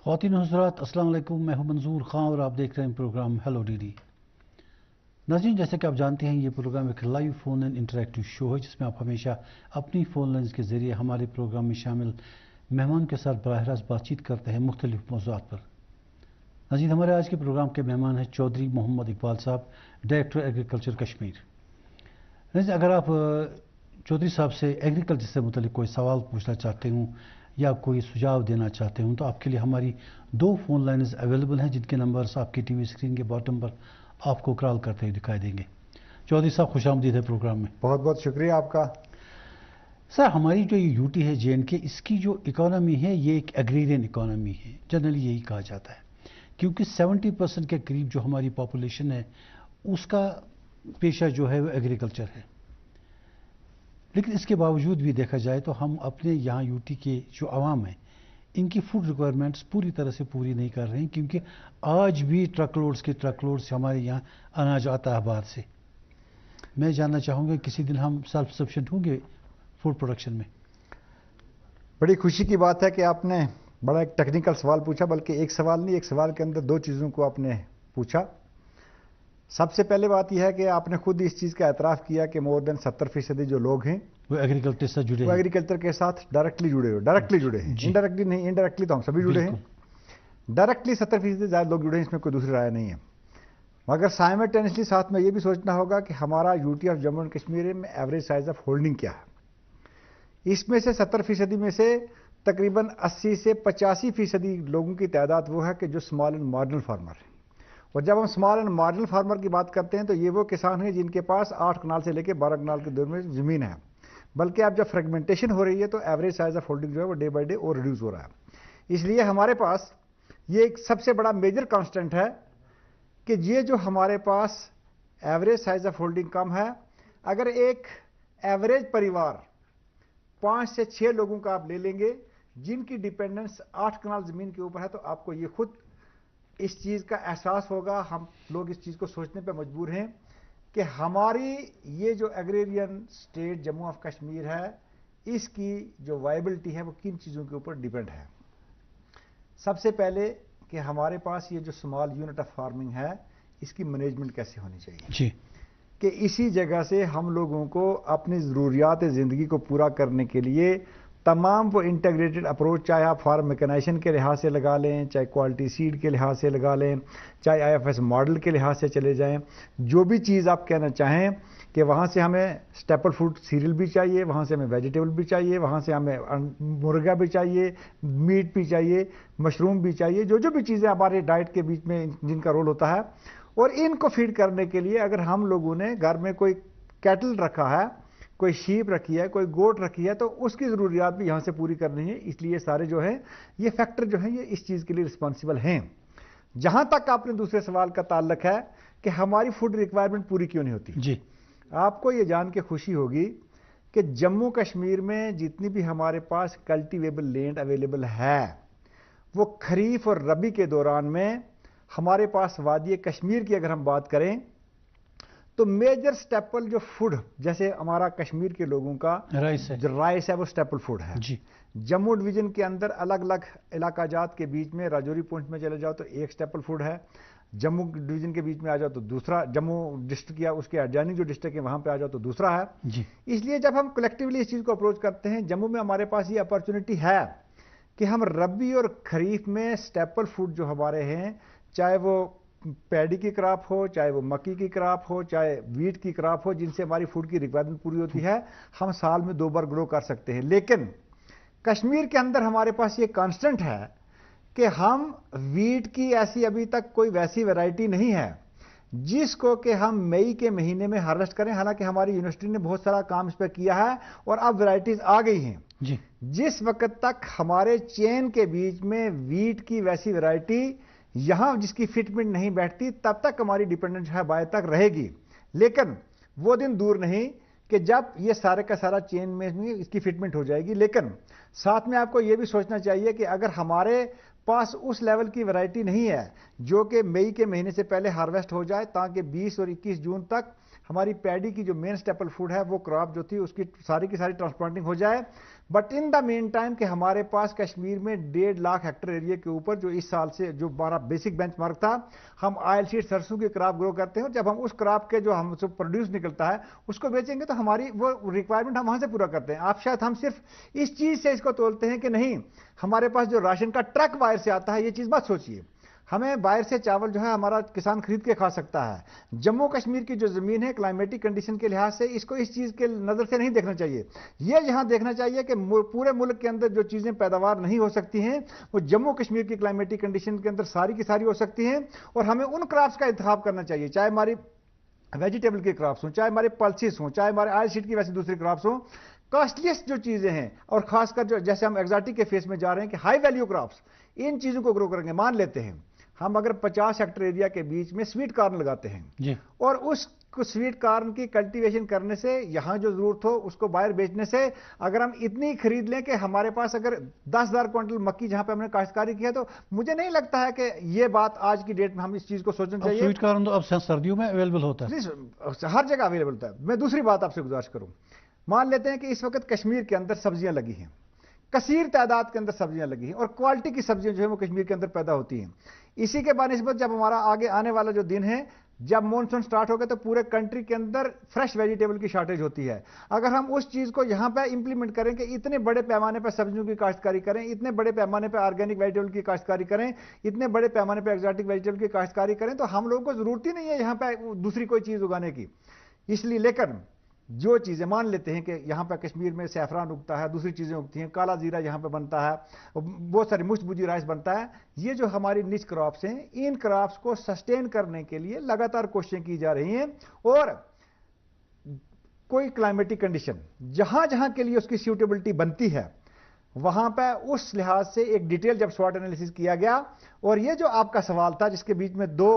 ख़वातीन हज़रात अस्सलाम वालेकुम। मैं हूं मंजूर खां और आप देख रहे हैं प्रोग्राम हेलो डीडी। नाज़रीन, जैसे कि आप जानते हैं ये प्रोग्राम एक लाइव फ़ोन इन इंटरेक्टिव शो है जिसमें आप हमेशा अपनी फ़ोन लाइन्स के ज़रिए हमारे प्रोग्राम में शामिल मेहमान के साथ बराह रास्त बातचीत करते हैं मुख्तलिफ मौज़ूआत पर। नाज़रीन, हमारे आज के प्रोग्राम के मेहमान हैं चौधरी मोहम्मद इकबाल साहब, डायरेक्टर एग्रीकल्चर कश्मीर। नाज़रीन, अगर आप चौधरी साहब से एग्रीकल्चर से मुतल्लिक कोई सवाल पूछना चाहते हूँ या कोई सुझाव देना चाहते हूँ तो आपके लिए हमारी 2 फ़ोन लाइन्स अवेलेबल हैं जिनके नंबर्स आपकी टीवी स्क्रीन के बॉटम पर आपको कॉल करते हुए दिखाई देंगे। चौधरी साहब, खुशामदीद है प्रोग्राम में। बहुत बहुत शुक्रिया आपका। सर, हमारी जो ये यूटी है JNK, इसकी जो इकोनॉमी है ये एक एग्रीरियन इकोनॉमी है, जनरली यही कहा जाता है, क्योंकि 70% के करीब जो हमारी पॉपुलेशन है उसका पेशा जो है वो एग्रीकल्चर है। लेकिन इसके बावजूद भी देखा जाए तो हम अपने यहाँ यूटी के जो आवाम है इनकी फूड रिक्वायरमेंट्स पूरी तरह से पूरी नहीं कर रहे हैं, क्योंकि आज भी ट्रकलोड्स हमारे यहाँ अनाज आता है बाहर से। मैं जानना चाहूँगा किसी दिन हम सेल्फ सफिशिएंट होंगे फूड प्रोडक्शन में। बड़ी खुशी की बात है कि आपने बड़ा एक टेक्निकल सवाल पूछा, बल्कि एक सवाल नहीं, एक सवाल के अंदर 2 चीज़ों को आपने पूछा। सबसे पहले बात यह है कि आपने खुद इस चीज़ का एतराफ़ किया कि मोर देन 70% जो लोग हैं वो एग्रीकल्चर से जुड़े हैं, वो एग्रीकल्चर के साथ डायरेक्टली जुड़े हैं, इनडायरेक्टली नहीं। इनडायरेक्टली तो हम सभी जुड़े हैं, डायरेक्टली 70% ज़्यादा लोग जुड़े हैं, इसमें कोई दूसरी राय नहीं है। मगर साइमल्टेनियसली साथ में ये भी सोचना होगा कि हमारा UT of Jammu and Kashmir में एवरेज साइज ऑफ होल्डिंग क्या है। इसमें से 70% में से तकरीबन 80 से 85% लोगों की तादाद वो है कि जो स्मॉल एंड मार्जिनल फार्मर है। और जब हम स्मॉल एंड मार्जिनल फार्मर की बात करते हैं तो ये वो किसान हैं जिनके पास 8 कनाल से लेकर 12 कनाल के दूर में ज़मीन है। बल्कि अब जब फ्रेगमेंटेशन हो रही है तो एवरेज साइज ऑफ होल्डिंग जो है वो डे बाई डे और रिड्यूस हो रहा है। इसलिए हमारे पास ये एक सबसे बड़ा मेजर कांस्टेंट है कि ये जो हमारे पास एवरेज साइज ऑफ होल्डिंग कम है। अगर एक एवरेज परिवार 5 से 6 लोगों का आप ले लेंगे जिनकी डिपेंडेंस 8 कनाल ज़मीन के ऊपर है, तो आपको ये खुद इस चीज़ का एहसास होगा, हम लोग इस चीज़ को सोचने पे मजबूर हैं कि हमारी ये जो agrarian state Jammu of Kashmir है इसकी जो वायबिलिटी है वो किन चीज़ों के ऊपर डिपेंड है। सबसे पहले कि हमारे पास ये जो स्मॉल यूनिट ऑफ फार्मिंग है इसकी मैनेजमेंट कैसे होनी चाहिए जी, कि इसी जगह से हम लोगों को अपनी ज़रूरियात ज़िंदगी को पूरा करने के लिए तमाम वो इंटीग्रेटेड अप्रोच, चाहे आप फार्म मैकेनाइजेशन के लिहाज से लगा लें, चाहे क्वालिटी सीड के लिहाज से लगा लें, चाहे IFS मॉडल के लिहाज से चले जाएं, जो भी चीज़ आप कहना चाहें कि वहाँ से हमें स्टेपल फूड सीरियल भी चाहिए, वहाँ से हमें वेजिटेबल भी चाहिए, वहाँ से हमें मुर्गा भी चाहिए, मीट भी चाहिए, मशरूम भी चाहिए, जो भी चीज़ें हमारे डाइट के बीच में जिनका रोल होता है। और इनको फीड करने के लिए अगर हम लोगों ने घर में कोई कैटल रखा है, कोई शीप रखी है, कोई गोट रखी है, तो उसकी ज़रूरियात भी यहाँ से पूरी करनी है। इसलिए सारे जो हैं ये फैक्टर जो हैं ये इस चीज़ के लिए रिस्पॉन्सिबल हैं। जहाँ तक आपने दूसरे सवाल का ताल्लुक है कि हमारी फूड रिक्वायरमेंट पूरी क्यों नहीं होती जी, आपको ये जान के खुशी होगी कि जम्मू कश्मीर में जितनी भी हमारे पास कल्टिवेबल लैंड अवेलेबल है वो खरीफ और रबी के दौरान में हमारे पास वादी कश्मीर की अगर हम बात करें तो मेजर स्टेपल जो फूड, जैसे हमारा कश्मीर के लोगों का राइस है वो स्टेपल फूड है जी। जम्मू डिवीजन के अंदर अलग अलग इलाका जात के बीच में राजौरी पॉइंट में चले जाओ तो एक स्टेपल फूड है, जम्मू डिवीजन के बीच में आ जाओ तो दूसरा, जम्मू डिस्ट्रिक्ट या उसके अडजानी जो डिस्ट्रिक्ट है वहां पे आ जाओ तो दूसरा है जी। इसलिए जब हम कलेक्टिवली इस चीज़ को अप्रोच करते हैं, जम्मू में हमारे पास ये अपॉर्चुनिटी है कि हम रबी और खरीफ में स्टेपल फूड जो हमारे हैं, चाहे वो पैडी की क्रॉप हो, चाहे वो मक्की की क्रॉप हो, चाहे वीट की क्रॉप हो, जिनसे हमारी फूड की रिक्वायरमेंट पूरी होती है, हम साल में 2 बार ग्रो कर सकते हैं। लेकिन कश्मीर के अंदर हमारे पास ये कांस्टेंट है कि हम वीट की ऐसी अभी तक कोई वैसी वैरायटी नहीं है जिसको कि हम मई के महीने में हार्वेस्ट करें। हालांकि हमारी यूनिवर्सिटी ने बहुत सारा काम इस पर किया है और अब वैरायटीज आ गई हैं जी। जिस वक्त तक हमारे चेन के बीच में वीट की वैसी वैरायटी यहां जिसकी फिटमेंट नहीं बैठती, तब तक हमारी डिपेंडेंस है बाय तक रहेगी। लेकिन वो दिन दूर नहीं कि जब ये सारे का सारा चेन में इसकी फिटमेंट हो जाएगी। लेकिन साथ में आपको ये भी सोचना चाहिए कि अगर हमारे पास उस लेवल की वैरायटी नहीं है जो कि मई के महीने से पहले हार्वेस्ट हो जाए, ताकि 20 और 21 जून तक हमारी पैडी की जो मेन स्टेपल फूड है वो क्रॉप जो थी उसकी सारी की सारी ट्रांसप्लांटिंग हो जाए, but in the main time कि हमारे पास कश्मीर में 1.5 लाख हेक्टेयर एरिया के ऊपर जो इस साल से जो हमारा बेसिक बेंचमार्क था, हम ऑयल सीड सरसों की क्रॉप ग्रो करते हैं, और जब हम उस क्रॉप के जो हमसे प्रोड्यूस निकलता है उसको बेचेंगे तो हमारी वो रिक्वायरमेंट हम वहां से पूरा करते हैं। आप शायद हम सिर्फ इस चीज से इसको तोलते हैं कि नहीं हमारे पास जो राशन का ट्रक बाहर से आता है, ये चीज मत सोचिए। हमें बाहर से चावल जो है हमारा किसान खरीद के खा सकता है। जम्मू कश्मीर की जो जमीन है क्लाइमेटिक कंडीशन के लिहाज से इसको इस चीज के नजर से नहीं देखना चाहिए। ये यहां देखना चाहिए कि पूरे मुल्क के अंदर जो चीजें पैदावार नहीं हो सकती हैं वो जम्मू कश्मीर की क्लाइमेटिक कंडीशन के अंदर सारी की सारी हो सकती हैं, और हमें उन क्रॉप्स का इंतखाब करना चाहिए, चाहे हमारी वेजिटेबल की क्रॉप्स हों, चाहे हमारे पल्सेस हों, चाहे हमारे ऑयल सीड की वैसी दूसरी क्रॉप्स हों। कॉस्टलीस्ट जो चीजें हैं, और खासकर जो जैसे हम एक्सोटिक के फेस में जा रहे हैं कि हाई वैल्यू क्रॉप्स, इन चीजों को ग्रो करेंगे। मान लेते हैं हम अगर 50 हेक्टेयर एरिया के बीच में स्वीट कॉर्न लगाते हैं जी, और उस स्वीट कॉर्न की कल्टीवेशन करने से यहां जो जरूरत हो उसको बाहर बेचने से अगर हम इतनी खरीद लें कि हमारे पास अगर 10,000 क्विंटल मक्की जहां पे हमने काश्तकारी किया, तो मुझे नहीं लगता है कि ये बात आज की डेट में हम इस चीज को सोचना चाहिए। स्वीट कॉर्न तो अब सर्दियों में अवेलेबल होता है, हर जगह अवेलेबल होता है। मैं दूसरी बात आपसे गुजारिश करूं, मान लेते हैं कि इस वक्त कश्मीर के अंदर सब्जियां लगी हैं, कसीर तादाद के अंदर सब्जियां लगी हैं, और क्वालिटी की सब्जियां जो है वो कश्मीर के अंदर पैदा होती हैं। इसी के बानिस्बत जब हमारा आगे आने वाला जो दिन है, जब मॉनसून स्टार्ट होगा तो पूरे कंट्री के अंदर फ्रेश वेजिटेबल की शॉर्टेज होती है। अगर हम उस चीज को यहां पे इंप्लीमेंट करें कि इतने बड़े पैमाने पर सब्जियों की काश्तकारी करें, इतने बड़े पैमाने पर ऑर्गेनिक वेजिटेबल की काश्तकारी करें, इतने बड़े पैमाने पर एक्सोटिक वेजिटेबल की काश्तकारी करें, तो हम लोगों को जरूरत ही नहीं है यहां पर दूसरी कोई चीज उगाने की। इसलिए लेकर जो चीजें मान लेते हैं कि यहां पर कश्मीर में सैफरान उगता है, दूसरी चीजें उगती हैं, काला जीरा यहां पर बनता है, बहुत सारी मुश्तबुजी राइस बनता है, ये जो हमारी निच क्रॉप्स हैं, इन क्रॉप्स को सस्टेन करने के लिए लगातार कोशिशें की जा रही हैं। और कोई क्लाइमेटिक कंडीशन जहां जहां के लिए उसकी सूटेबिलिटी बनती है, वहां पर उस लिहाज से एक डिटेल जब स्वॉट एनालिसिस किया गया। और ये जो आपका सवाल था जिसके बीच में 2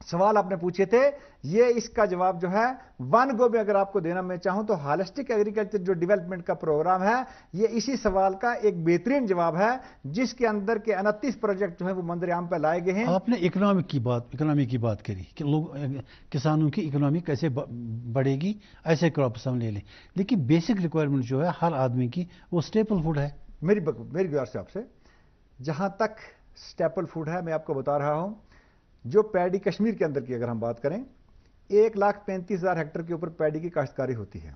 सवाल आपने पूछे थे, ये इसका जवाब जो है वन गो में अगर आपको देना मैं चाहूं तो हॉलिस्टिक एग्रीकल्चर जो डेवलपमेंट का प्रोग्राम है, ये इसी सवाल का एक बेहतरीन जवाब है, जिसके अंदर के 29 प्रोजेक्ट जो है वो मंजर-ए-आम पे लाए गए हैं। आपने इकोनॉमी की बात करी कि लोग किसानों की इकोनॉमी कैसे बढ़ेगी, ऐसे क्रॉप्स हम ले लें, लेकिन बेसिक रिक्वायरमेंट जो है हर आदमी की वो स्टेपल फूड है। मेरी गुजारिश से आपसे, जहां तक स्टेपल फूड है मैं आपको बता रहा हूं, जो पैडी कश्मीर के अंदर की अगर हम बात करें, 1,35,000 हेक्टेयर के ऊपर पैडी की काश्तकारी होती है।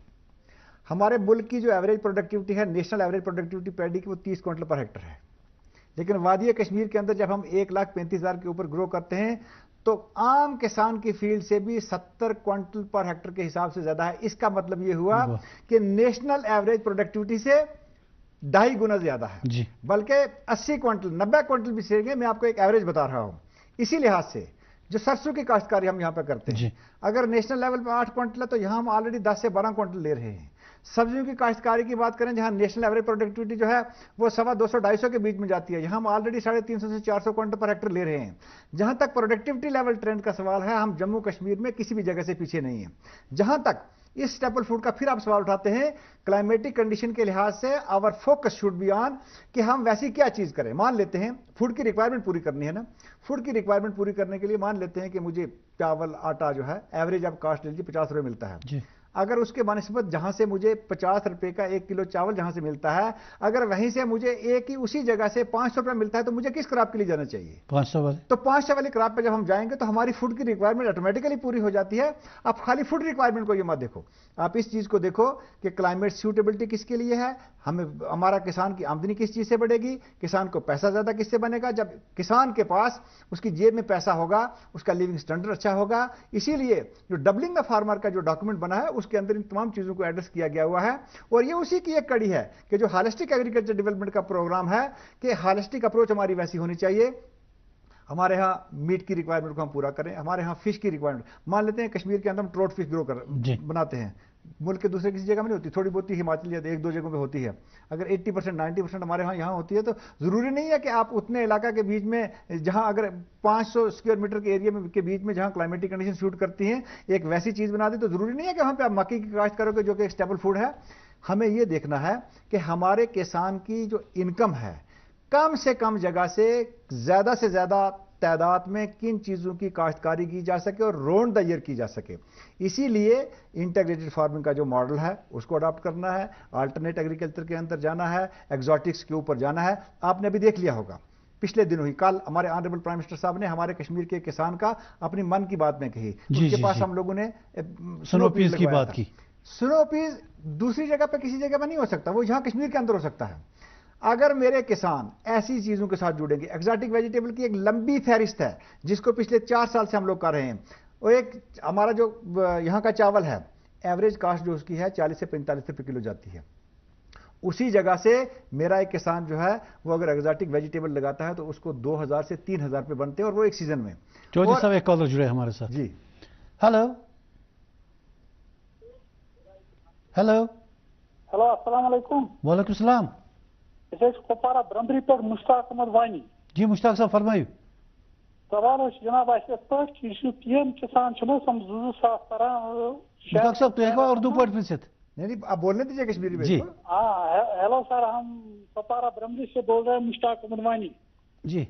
हमारे मुल्क की जो एवरेज प्रोडक्टिविटी है, नेशनल एवरेज प्रोडक्टिविटी पैडी की, वो 30 क्विंटल पर हेक्टेयर है। लेकिन वादी कश्मीर के अंदर जब हम 1,35,000 के ऊपर ग्रो करते हैं तो आम किसान की फील्ड से भी 70 क्विंटल पर हेक्टेयर के हिसाब से ज्यादा है। इसका मतलब यह हुआ कि नेशनल एवरेज प्रोडक्टिविटी से 2.5 गुना ज्यादा है, बल्कि 80 क्विंटल 90 क्विंटल भी सेंगे। मैं आपको एक एवरेज बता रहा हूं। इसी लिहाज से जो सरसों की काश्तकारी हम यहां पर करते हैं, अगर नेशनल लेवल पर 8 क्विंटल है तो यहां हम ऑलरेडी 10 से 12 क्विंटल ले रहे हैं। सब्जियों की काश्तकारी की बात करें, जहां नेशनल एवरेज प्रोडक्टिविटी जो है वो 250-250 के बीच में जाती है, यहां हम ऑलरेडी 350 से 400 क्विंटल पर हेक्टेयर ले रहे हैं। जहां तक प्रोडक्टिविटी लेवल ट्रेंड का सवाल है, हम जम्मू कश्मीर में किसी भी जगह से पीछे नहीं है। जहां तक इस स्टेपल फूड का फिर आप सवाल उठाते हैं, क्लाइमेटिक कंडीशन के लिहाज से our focus should be on कि हम वैसी क्या चीज करें। मान लेते हैं फूड की रिक्वायरमेंट पूरी करनी है ना, फूड की रिक्वायरमेंट पूरी करने के लिए मान लेते हैं कि मुझे चावल आटा जो है एवरेज आप कास्ट लीजिए 50 रुपये मिलता है जी। अगर उसके बनस्बत जहां से मुझे 50 रुपए का 1 किलो चावल जहां से मिलता है, अगर वहीं से मुझे एक ही उसी जगह से 500 रुपए मिलता है, तो मुझे किस क्रॉप के लिए जाना चाहिए? 500 वाले। तो 500 वाली क्रॉप पे जब हम जाएंगे तो हमारी फूड की रिक्वायरमेंट ऑटोमेटिकली पूरी हो जाती है। आप खाली फूड रिक्वायरमेंट को ये मत देखो, आप इस चीज को देखो कि क्लाइमेट सूटेबिलिटी किसके लिए है, हमें हमारा किसान की आमदनी किस चीज से बढ़ेगी, किसान को पैसा ज्यादा किससे बनेगा। जब किसान के पास उसकी जेब में पैसा होगा, उसका लिविंग स्टैंडर्ड अच्छा होगा। इसीलिए जो डबलिंग द फार्मर का जो डॉक्यूमेंट बना है उसके अंदर इन तमाम चीजों को एड्रेस किया गया हुआ है। और ये उसी की एक कड़ी है कि जो होलिस्टिक एग्रीकल्चर डेवलपमेंट का प्रोग्राम है, कि होलिस्टिक अप्रोच हमारी वैसी होनी चाहिए। हमारे यहाँ मीट की रिक्वायरमेंट को हम पूरा करें, हमारे यहाँ फिश की रिक्वायरमेंट, मान लेते हैं कश्मीर के अंदर हम ट्रोट फिश ग्रो बनाते हैं, मुल्क के दूसरे किसी जगह में नहीं होती, थोड़ी बहुत हिमाचल या 1-2 जगहों पे होती है। अगर 80% 90% हमारे यहाँ होती है, तो जरूरी नहीं है कि आप उतने इलाका के बीच में जहां अगर 500 स्क्वायर मीटर के एरिया में के बीच में जहां क्लाइमेटिक कंडीशन सूट करती हैं, एक वैसी चीज बना दी, तो जरूरी नहीं है कि वहां पे आप मक्की की काश्त करोगे जो कि एक स्टेपल फूड है। हमें यह देखना है कि हमारे किसान की जो इनकम है, कम से कम जगह से ज्यादा تعداد میں کن چیزوں کی کاشتکاری کی جا سکے اور راؤنڈ دا ایئر کی جا سکے. اسی لیے انٹیگریٹڈ فارمنگ کا جو ماڈل ہے اس کو اڈاپٹ کرنا ہے, آلٹرنیٹ ایگریکلچر کے اندر جانا ہے, ایگزاٹکس کے اوپر جانا ہے. آپ نے بھی دیکھ لیا ہوگا پچھلے دنوں ہی, کل ہمارے آنریبل پرائم منسٹر صاحب نے ہمارے کشمیر کے کسان کا اپنی من کی بات میں کہی. ان کے پاس ہم لوگوں نے سنو پیز کی بات کی. سنو پیز دوسری جگہ پہ کسی جگہ پہ نہیں ہو سکتا, وہ یہاں کشمیر کے اندر ہو سکتا ہے. اگر میرے کسان ایسی چیزوں کے ساتھ جڑیں گے, ایگزاٹک ویجیٹیبل کی ایک لمبی فہرست ہے جس کو پچھلے 4 سال سے ہم لوگ کر رہے ہیں. اور ایک ہمارا جو یہاں کا چاول ہے, ایوریج کاسٹ جو اس کی ہے 40 سے 45 روپے کلو جاتی ہے. اسی جگہ سے میرا ایک کسان جو ہے وہ اگر ایگزاٹک ویجیٹیبل لگاتا ہے تو اس کو 2000 سے 3000 روپے بنتے ہیں, اور وہ ایک سیزن میں. چودھری صاحب ایک کالر جڑے ہمارے ساتھ. جی ہلو ہلو. ہلو السلام علیکم. وعلیکم السلام. کپوارہ برمبری پہ مشتاق احمد وانی. جی مشتاق صاحب فرمائیے. سوال جناب پی ایم کسان مشتاق صاحب تو اردو پہ نہیں آپ بولنے دیجیے کشمیری میں. جی ہاں ہیلو سر, ہم کپوارہ برمبری سے بول رہے ہیں, مشتاق احمد وانی. جی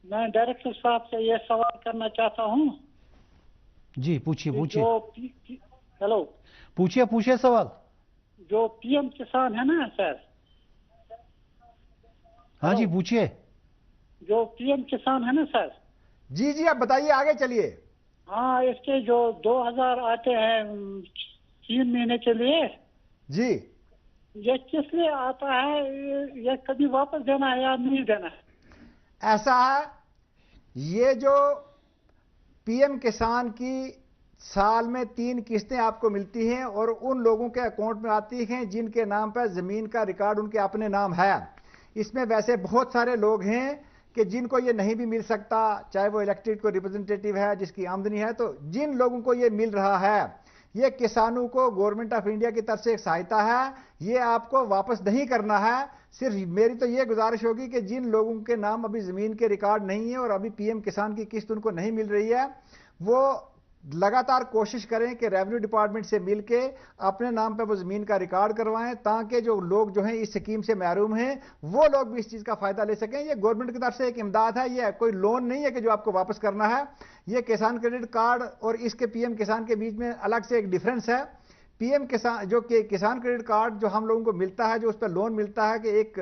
میں ڈائریکٹر صاحب سے یہ سوال کرنا چاہتا ہوں. جی پوچھیے پوچھیے. ہیلو پوچھیے سوال. جو پی ایم کسان ہے نا سر. ہاں جی پوچھیے. جو پی ایم کسان ہے نا سر. جی جی آپ بتائیے, آگے چلیے. ہاں اس کے جو 2000 آتے ہیں 3 مہینے کے لیے. جی یہ کس لیے آتا ہے, یہ کبھی واپس دینا ہے یا نہیں دینا ہے؟ ایسا ہے, یہ جو پی ایم کسان کی سال میں 3 قسطیں آپ کو ملتی ہیں اور ان لوگوں کے اکاؤنٹ میں آتی ہیں جن کے نام پر زمین کا ریکارڈ ان کے اپنے نام ہے. اس میں ویسے بہت سارے لوگ ہیں کہ جن کو یہ نہیں بھی مل سکتا, چاہے وہ الیکٹڈ کو ریپرزنٹیٹیو ہے جس کی آمدنی ہے. تو جن لوگوں کو یہ مل رہا ہے, یہ کسانوں کو گورنمنٹ آف انڈیا کی طرف سے ایک سہایتا ہے, یہ آپ کو واپس نہیں کرنا ہے. صرف میری تو یہ گزارش ہوگی کہ جن لوگوں کے نام ابھی زمین کے ریکارڈ نہیں ہیں اور ابھی پی ایم کسان کی قسط ان کو نہیں مل رہی ہے, وہ لگاتار کوشش کریں کہ ریونیو ڈپارٹمنٹ سے مل کے اپنے نام پہ وہ زمین کا ریکارڈ کروائیں, تاکہ جو لوگ جو ہیں اس سکیم سے محروم ہیں وہ لوگ بھی اس چیز کا فائدہ لے سکیں. یہ گورنمنٹ کی طرف سے ایک امداد ہے, یہ کوئی لون نہیں ہے کہ جو آپ کو واپس کرنا ہے. یہ کسان کریڈٹ کارڈ اور اس کے پی ایم کسان کے بیچ میں الگ سے ایک ڈیفرنس ہے. پی ایم کسان جو کہ کسان کریڈٹ کارڈ جو ہم لوگوں کو ملتا ہے, جو اس پہ لون ملتا ہے کہ ایک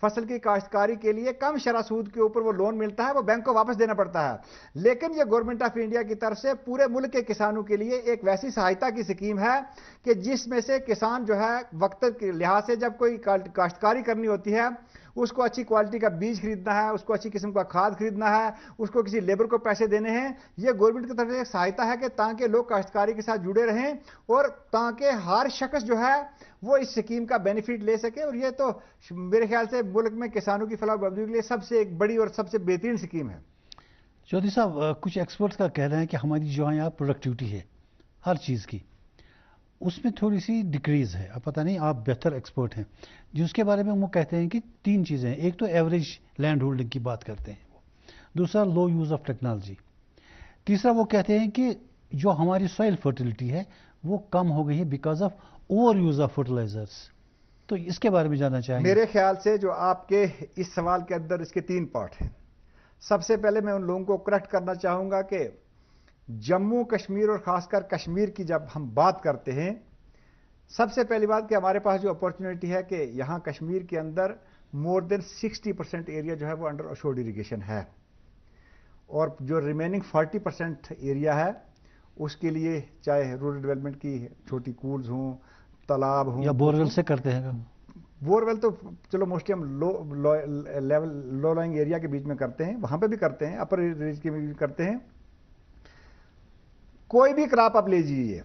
فصل کی کاشتکاری کے لیے کم شرح سود کے اوپر وہ لون ملتا ہے, وہ بینک کو واپس دینا پڑتا ہے. لیکن یہ گورنمنٹ آف انڈیا کی طرف سے پورے ملک کے کسانوں کے لیے ایک ویسی سہایتا کی سکیم ہے کہ جس میں سے کسان جو ہے وقت کے لحاظ سے جب کوئی کاشتکاری کرنی ہوتی ہے, اس کو اچھی کوالٹی کا بیج خریدنا ہے, اس کو اچھی قسم کا کھاد خریدنا ہے, اس کو کسی لیبر کو پیسے دینے ہیں, یہ گورنمنٹ کی طرف سے ایک سہایتا ہے کہ تاکہ لوگ کاشتکاری کے ساتھ جڑے رہیں اور تاکہ ہر شخص جو ہے وہ اس سکیم کا بینیفٹ لے سکے. اور یہ تو میرے خیال سے ملک میں کسانوں کی فلاح و بہبودی کے لیے سب سے ایک بڑی اور سب سے بہترین سکیم ہے. چودھری صاحب کچھ ایکسپرٹس کا کہنا ہے کہ ہماری جو یہاں پروڈکٹیوٹی ہے ہر چیز کی, اس میں تھوڑی سی ڈکریز ہے. اب پتہ نہیں آپ بہتر ایکسپرٹ ہیں, جس کے بارے میں وہ کہتے ہیں کہ 3 چیزیں ہیں. ایک تو ایوریج لینڈ ہولڈنگ کی بات کرتے ہیں, دوسرا لو یوز آف ٹیکنالوجی, تیسرا وہ کہتے ہیں کہ جو ہماری سوئل فرٹیلٹی ہے وہ کم ہو گئی ہے because of over use of fertilisers. تو اس کے بارے میں جاننا چاہیں گے. میرے خیال سے جو آپ کے اس سوال کے اندر اس کے 3 پارٹ ہیں. سب سے پہلے میں ان لوگوں کو کریکٹ کرنا چاہوں گا کہ جموں کشمیر اور خاص کر کشمیر کی جب ہم بات کرتے ہیں, سب سے پہلی بات کہ ہمارے پاس جو اپورچونٹی ہے کہ یہاں کشمیر کے اندر مور دین 60% ایریا جو ہے وہ انڈر اشورڈ اریگیشن ہے, اور جو ریمیننگ 40% ایریا ہے اس کے لیے چاہے رورل ڈیولپمنٹ کی چھوٹی کولز ہوں, تالاب ہوں, یا بورول سے کرتے ہیں. بورول تو چلو موسٹلی ہم لو لائنگ ایریا کے بیچ میں کرتے ہیں, وہاں پہ بھی کرتے ہیں, اپر ریج کے بھی کرتے ہیں. کوئی بھی کراپ آپ لے لیجیے,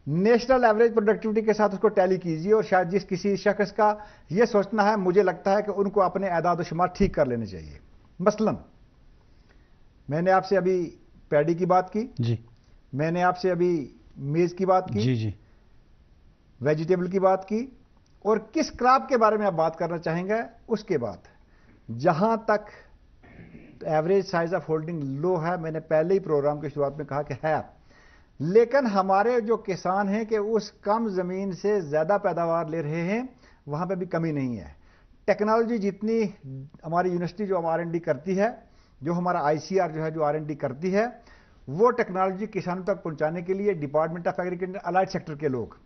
نیشنل ایوریج پروڈکٹیوٹی کے ساتھ اس کو ٹیلی کیجیے, اور شاید جس کسی شخص کا یہ سوچنا ہے, مجھے لگتا ہے کہ ان کو اپنے اعداد و شمار ٹھیک کر لینے چاہیے. مثلا میں نے آپ سے ابھی پیڈی کی بات کی, جی میں نے آپ سے ابھی میز کی بات کی, جی جی ویجیٹیبل کی بات کی, اور کس کراپ کے بارے میں آپ بات کرنا چاہیں گے. اس کے بعد جہاں تک ایوریج سائز آف ہولڈنگ لو ہے, میں نے پہلے ہی پروگرام کی شروعات میں کہا کہ ہے, لیکن ہمارے جو کسان ہیں کہ اس کم زمین سے زیادہ پیداوار لے رہے ہیں, وہاں پہ بھی کمی نہیں ہے. ٹیکنالوجی جتنی ہماری یونیورسٹی جو RD کرتی ہے, जो हमारा ICR जो है, जो R&D करती है, वो टेक्नोलॉजी किसानों तक पहुंचाने के लिए department of agriculture allied sector के लोग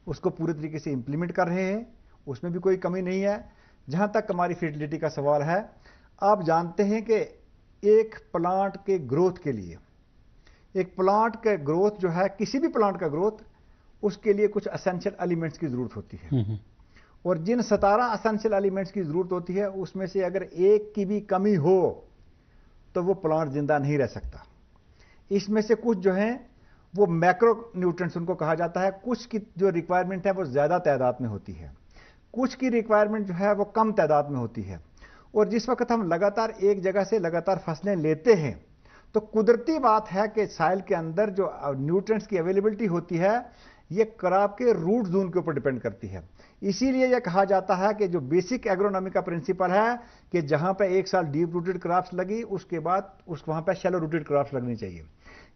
उसको पूरे तरीके से इंप्लीमेंट कर रहे हैं, उसमें भी कोई कमी नहीं है। जहां तक हमारी फर्टिलिटी का सवाल है, आप जानते हैं कि एक प्लांट के ग्रोथ के लिए, एक प्लांट के ग्रोथ जो है, किसी भी प्लांट का ग्रोथ, उसके लिए कुछ एसेंशियल एलिमेंट्स की जरूरत होती है, और जिन 17 एसेंशियल एलिमेंट्स की जरूरत होती है, उसमें से अगर एक की भी कमी हो तो वो प्लांट जिंदा नहीं रह सकता। इसमें से कुछ जो हैं वो मैक्रो न्यूट्रिएंट्स उनको कहा जाता है, कुछ की जो रिक्वायरमेंट है वो ज्यादा तादाद में होती है, कुछ की रिक्वायरमेंट जो है वो कम तादाद में होती है। और जिस वक्त हम लगातार एक जगह से लगातार फसलें लेते हैं, तो कुदरती बात है कि साइल के अंदर जो न्यूट्रिएंट्स की अवेलेबिलिटी होती है, ये क्रॉप के रूट जोन के ऊपर डिपेंड करती है। इसीलिए यह कहा जाता है कि जो बेसिक एग्रोनॉमी का प्रिंसिपल है कि जहां पे एक साल डीप रूटेड क्रॉप्स लगी, उसके बाद वहां पे शैलो रूटेड क्रॉप्स लगनी चाहिए।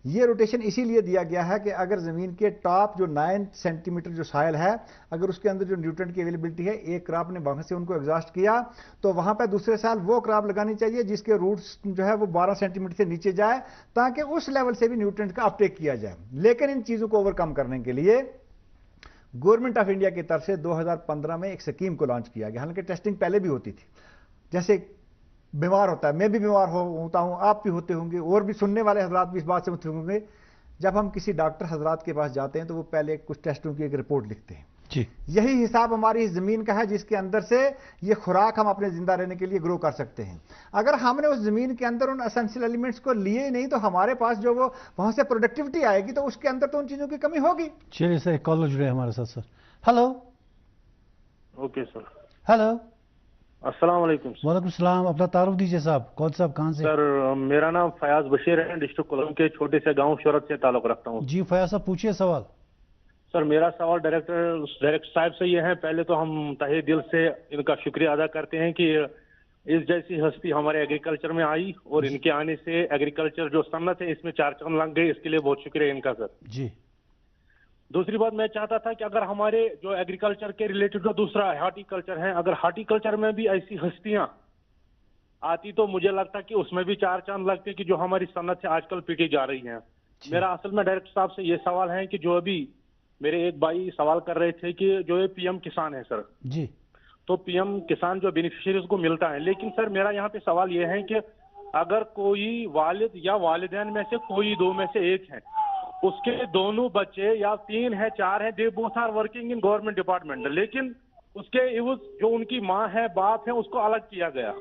ये रोटेशन इसीलिए दिया गया है कि अगर जमीन के टॉप जो 9 सेंटीमीटर जो साइल है, अगर उसके अंदर जो न्यूट्रिएंट की अवेलेबिलिटी है, एक क्रॉप ने वहां से उनको एग्जॉस्ट किया, तो वहां पर दूसरे साल वो क्रॉप लगानी चाहिए जिसके रूट्स जो है वो 12 सेंटीमीटर से नीचे जाए, ताकि उस लेवल से भी न्यूट्रिएंट का अपटेक किया जाए। लेकिन इन चीजों को ओवरकम करने के लिए गवर्नमेंट ऑफ इंडिया की तरफ से 2015 में एक स्कीम को लॉन्च किया गया। हालांकि टेस्टिंग पहले भी होती थी, जैसे बीमार होता है, मैं भी बीमार होता हूं, आप भी होते होंगे, और भी सुनने वाले हजरात भी इस बात से मुतफिक होंगे। जब हम किसी डॉक्टर हजरात के पास जाते हैं तो वो पहले कुछ टेस्टों की एक रिपोर्ट लिखते हैं जी। यही हिसाब हमारी इस जमीन का है जिसके अंदर से ये खुराक हम अपने जिंदा रहने के लिए ग्रो कर सकते हैं। अगर हमने उस जमीन के अंदर उन एसेंशियल एलिमेंट्स को लिए ही नहीं, तो हमारे पास जो वो वहां से प्रोडक्टिविटी आएगी, तो उसके अंदर तो उन चीजों की कमी होगी। चलिए सर, कॉलर जुड़े हमारे साथ। Sir hello. Okay sir. Hello, अस्सलाम वालेकुम। वालेकुम सलाम। अपना तारुफ दीजिए साहब। कौन साहब, कहाँ से? सर मेरा नाम फयाज बशीर है, डिस्ट्रिक्ट कोलम के छोटे से गांव शोरत से ताल्लुक रखता हूँ। जी फयाज साहब, पूछिए सवाल। सर मेरा सवाल डायरेक्टर साहब से ये है, पहले तो हम तहे दिल से इनका शुक्रिया अदा करते हैं कि इस जैसी हस्ती हमारे एग्रीकल्चर में आई, और इनके आने से एग्रीकल्चर जो सन्नत है इसमें चार चांद लग गए। इसके लिए बहुत शुक्रिया इनका सर जी। दूसरी बात मैं चाहता था कि अगर हमारे जो एग्रीकल्चर के रिलेटेड जो दूसरा हार्टिकल्चर है, अगर हार्टिकल्चर में भी ऐसी हस्तियां आती तो मुझे लगता कि उसमें भी चार चांद लगते कि जो हमारी सन्नत से आजकल पीटी जा रही है। मेरा असल में डायरेक्टर साहब से ये सवाल है कि जो अभी मेरे एक भाई सवाल कर रहे थे कि जो ये पीएम किसान है सर जी, तो पीएम किसान जो बेनिफिशियरीज को मिलता है, लेकिन सर मेरा यहाँ पे सवाल ये है कि अगर कोई वालिद या वालिदैन में से कोई दो में से एक है, उसके दोनों बच्चे या 3 है 4 है, they both are working in government department, लेकिन उसके इवज जो उनकी माँ है बाप है उसको अलग किया गया,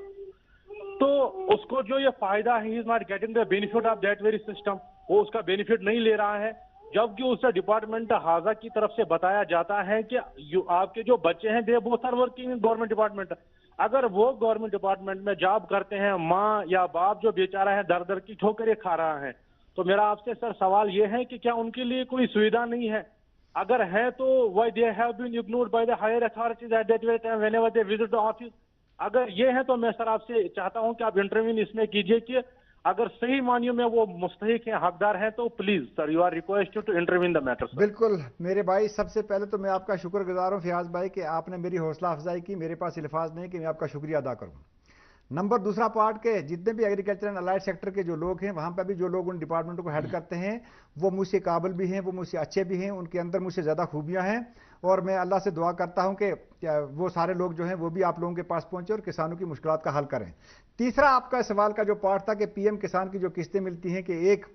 तो उसको जो ये फायदा है, he is not getting the benefit of that very system, वो उसका बेनिफिट नहीं ले रहा है। जबकि उसे डिपार्टमेंट हाजा की तरफ से बताया जाता है कि आपके जो बच्चे हैं they both are working in government department. अगर वो गवर्नमेंट डिपार्टमेंट में जॉब करते हैं, माँ या बाप जो बेचारा है दर दर की ठोकरें खा रहा है, तो मेरा आपसे सर सवाल ये है कि क्या उनके लिए कोई सुविधा नहीं है? अगर है तो why they have been ignored by the higher authorities at that very time whenever they visit the office? अगर ये है तो मैं सर आपसे चाहता हूं कि आप इंटरव्यू इसमें कीजिए कि अगर सही मानियों में वो मुस्तहिक है, हकदार है, तो please sir you are requested to interview in the matter. बिल्कुल मेरे भाई, सबसे पहले तो मैं आपका शुक्रगुजार हूं फयाज भाई कि आपने मेरी हौसला अफजाई की। मेरे पास अल्फाज नहीं कि मैं आपका शुक्रिया अदा करूं। नंबर दूसरा पार्ट के जितने भी एग्रीकल्चर एंड अलाइड सेक्टर के जो लोग हैं, वहां पर भी जो लोग उन डिपार्टमेंटों को हेड करते हैं, वो मुझसे काबिल भी हैं, वो मुझसे अच्छे भी हैं, उनके अंदर मुझसे ज़्यादा खूबियां हैं, और मैं अल्लाह से दुआ करता हूं कि वो सारे लोग जो हैं वो भी आप लोगों के पास पहुंचे और किसानों की मुश्किलात का हल करें। तीसरा आपका सवाल का जो पार्ट था कि पीएम किसान की जो किस्तें मिलती हैं, कि एक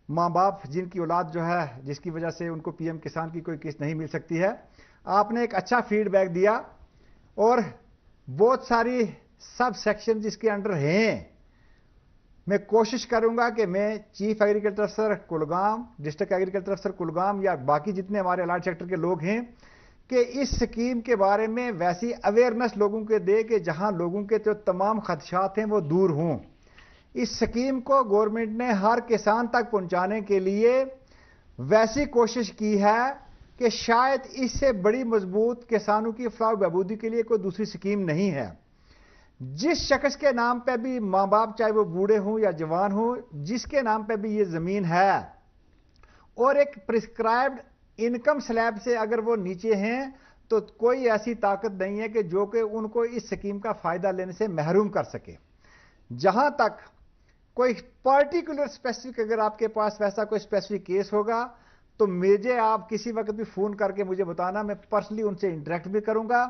माँ बाप जिनकी औलाद जो है जिसकी वजह से उनको पीएम किसान की कोई किस्त नहीं मिल सकती है, आपने एक अच्छा फीडबैक दिया, और बहुत सारी सब सेक्शन जिसके अंडर हैं, मैं कोशिश करूंगा कि मैं चीफ एग्रीकल्चर अफसर कुलगाम, डिस्ट्रिक्ट एग्रीकल्चर अफसर कुलगाम या बाकी जितने हमारे अलाइड सेक्टर के लोग हैं, कि इस स्कीम के बारे में वैसी अवेयरनेस लोगों के दे कि जहां लोगों के जो तमाम खदशात हैं वो दूर हों। इस स्कीम को गवर्नमेंट ने हर किसान तक पहुंचाने के लिए वैसी कोशिश की है कि शायद इससे बड़ी मजबूत किसानों की फलाह बहबूदी के लिए कोई दूसरी स्कीम नहीं है। जिस शख्स के नाम पे भी माँ बाप, चाहे वो बूढ़े हों या जवान हों, जिसके नाम पे भी ये जमीन है और एक प्रिस्क्राइब्ड इनकम स्लैब से अगर वो नीचे हैं, तो कोई ऐसी ताकत नहीं है कि जो कि उनको इस स्कीम का फायदा लेने से महरूम कर सके। जहां तक कोई पर्टिकुलर स्पेसिफिक अगर आपके पास वैसा कोई स्पेसिफिक केस होगा तो मुझे आप किसी वक्त भी फोन करके मुझे बताना, मैं पर्सनली उनसे इंटरेक्ट भी करूंगा।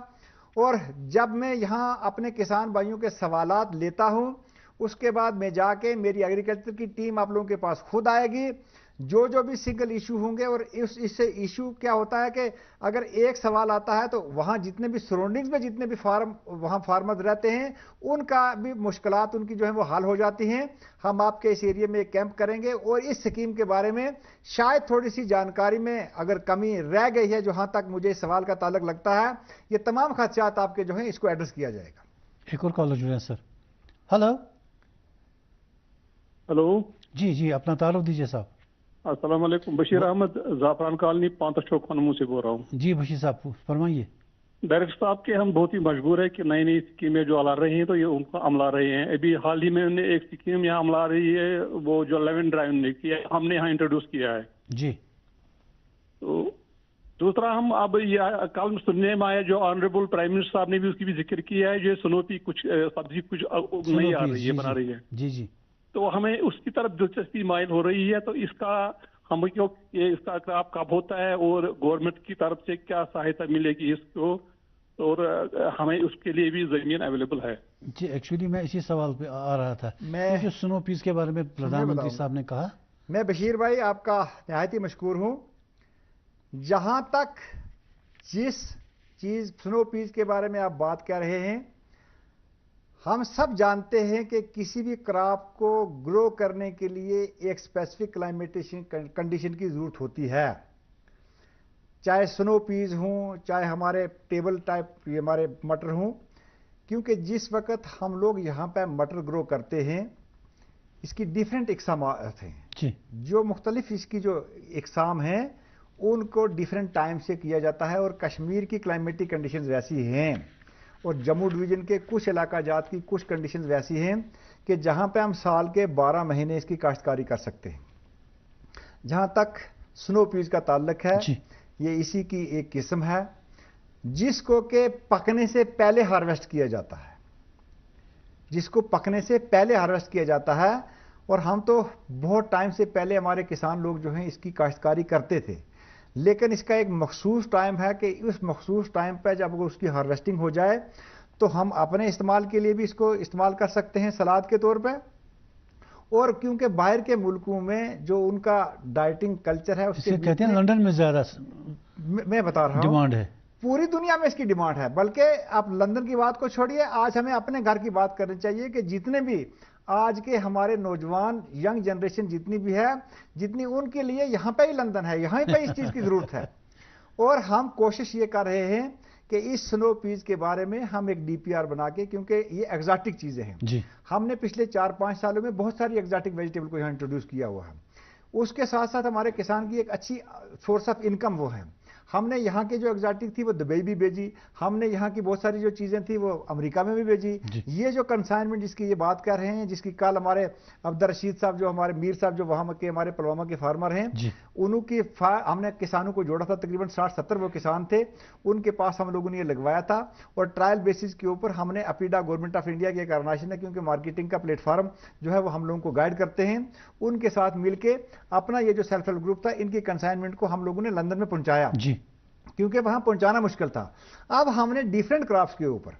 और जब मैं यहां अपने किसान भाइयों के सवालात लेता हूं उसके बाद मैं जाके मेरी एग्रीकल्चर की टीम आप लोगों के पास खुद आएगी, जो भी सिंगल इशू होंगे। और इससे इशू क्या होता है कि अगर एक सवाल आता है तो वहां जितने भी सराउंडिंग्स में जितने भी वहां फार्मर्स रहते हैं उनका भी मुश्किलात उनकी जो है वो हल हो जाती हैं। हम आपके इस एरिया में एक कैंप करेंगे और इस स्कीम के बारे में शायद थोड़ी सी जानकारी में अगर कमी रह गई है, जहां तक मुझे इस सवाल का ताल्लुक लगता है, ये तमाम खदशात आपके जो है इसको एड्रेस किया जाएगा। एक और कॉलर जुड़े हैं सर। हेलो। हेलो जी, अपना तारुफ दीजिए साहब। अस्सलाम वालेकुम, बशीर अहमद, जाफरान कॉलोनी 5 चौक खनमू से बोल रहा हूँ। जी बशीर साहब फरमाइए। डायरेक्टर साहब के हम बहुत ही मजबूर है कि नई नई स्कीमें जो अमला रही हैं तो ये उनको अमला रहे हैं। अभी हाल ही में उन्हें एक स्कीम यहाँ अमला रही है, वो जो लेवन ड्राइव ने किया है, हमने यहाँ इंट्रोड्यूस किया है जी। तो दूसरा हम अब ये कल सुनने में आया जो ऑनरेबल प्राइम मिनिस्टर साहब ने भी उसकी भी जिक्र किया है, जो स्नोपी कुछ सब्जी कुछ नहीं आ रही है, बना रही है। जी तो हमें उसकी तरफ दिलचस्पी माइल हो रही है। तो इसका हम क्यों इसका क्रॉप कब होता है और गवर्नमेंट की तरफ से क्या सहायता मिलेगी इसको, और हमें उसके लिए भी जमीन अवेलेबल है? जी एक्चुअली मैं इसी सवाल पे आ रहा था, मैं जो स्नो पीस के बारे में प्रधानमंत्री साहब ने कहा। मैं बशीर भाई आपका नहायत ही मशकूर हूं। जहां तक जिस चीज स्नो पीस के बारे में आप बात कर रहे हैं, हम सब जानते हैं कि किसी भी क्रॉप को ग्रो करने के लिए एक स्पेसिफिक क्लाइमेटेशन कंडीशन की जरूरत होती है, चाहे स्नो पीज हों, चाहे हमारे टेबल टाइप ये हमारे मटर हों। क्योंकि जिस वक्त हम लोग यहाँ पे मटर ग्रो करते हैं इसकी डिफरेंट इकसामात हैं, जो मुख्तलिफ इसकी जो इकसाम हैं उनको डिफरेंट टाइम से किया जाता है। और कश्मीर की क्लाइमेटिक कंडीशंस वैसी हैं और जम्मू डिवीजन के कुछ इलाका जात की कुछ कंडीशंस वैसी हैं कि जहां पे हम साल के 12 महीने इसकी काश्तकारी कर सकते हैं। जहां तक स्नो पीज का ताल्लुक है, ये इसी की एक किस्म है जिसको के पकने से पहले हार्वेस्ट किया जाता है, जिसको पकने से पहले हार्वेस्ट किया जाता है। और हम तो बहुत टाइम से पहले हमारे किसान लोग जो हैं इसकी काश्तकारी करते थे, लेकिन इसका एक मखसूस टाइम है कि उस मखसूस टाइम पर जब उसकी हार्वेस्टिंग हो जाए तो हम अपने इस्तेमाल के लिए भी इसको इस्तेमाल कर सकते हैं सलाद के तौर पे। और क्योंकि बाहर के मुल्कों में जो उनका डाइटिंग कल्चर है उसके कहते हैं लंदन में ज्यादा मैं बता रहा हूं डिमांड है, पूरी दुनिया में इसकी डिमांड है। बल्कि आप लंदन की बात को छोड़िए, आज हमें अपने घर की बात करनी चाहिए कि जितने भी आज के हमारे नौजवान यंग जनरेशन जितनी भी है, जितनी उनके लिए यहाँ पे ही लंदन है, यहाँ पे इस चीज की जरूरत है। और हम कोशिश ये कर रहे हैं कि इस स्नो पीज के बारे में हम एक डीपीआर बना के, क्योंकि ये एग्जॉटिक चीजें हैं, हमने पिछले 4-5 सालों में बहुत सारी एग्जॉटिक वेजिटेबल को यहाँ इंट्रोड्यूस किया हुआ है। उसके साथ साथ हमारे किसान की एक अच्छी सोर्स ऑफ इनकम वो है। हमने यहाँ की जो एग्जॉटिक थी वो दुबई भी भेजी, हमने यहाँ की बहुत सारी जो चीजें थी वो अमेरिका में भी भेजी। ये जो कंसाइनमेंट जिसकी ये बात कर रहे हैं, जिसकी कल हमारे अब्दुल रशीद साहब जो हमारे मीर साहब जो वहां के हमारे पुलवामा के फार्मर हैं, उनकी हमने किसानों को जोड़ा था, तकरीबन 60-70 वो किसान थे, उनके पास हम लोगों ने ये लगवाया था। और ट्रायल बेसिस के ऊपर हमने अपीडा गवर्नमेंट ऑफ इंडिया की एक ऑर्गेनाइजेशन है, क्योंकि मार्केटिंग का प्लेटफॉर्म जो है वो हम लोगों को गाइड करते हैं, उनके साथ मिलकर अपना ये जो सेल्फ हेल्प ग्रुप था इनकी कंसाइनमेंट को हम लोगों ने लंदन में पहुंचाया, क्योंकि वहां पहुंचाना मुश्किल था। अब हमने डिफरेंट क्रॉप्स के ऊपर,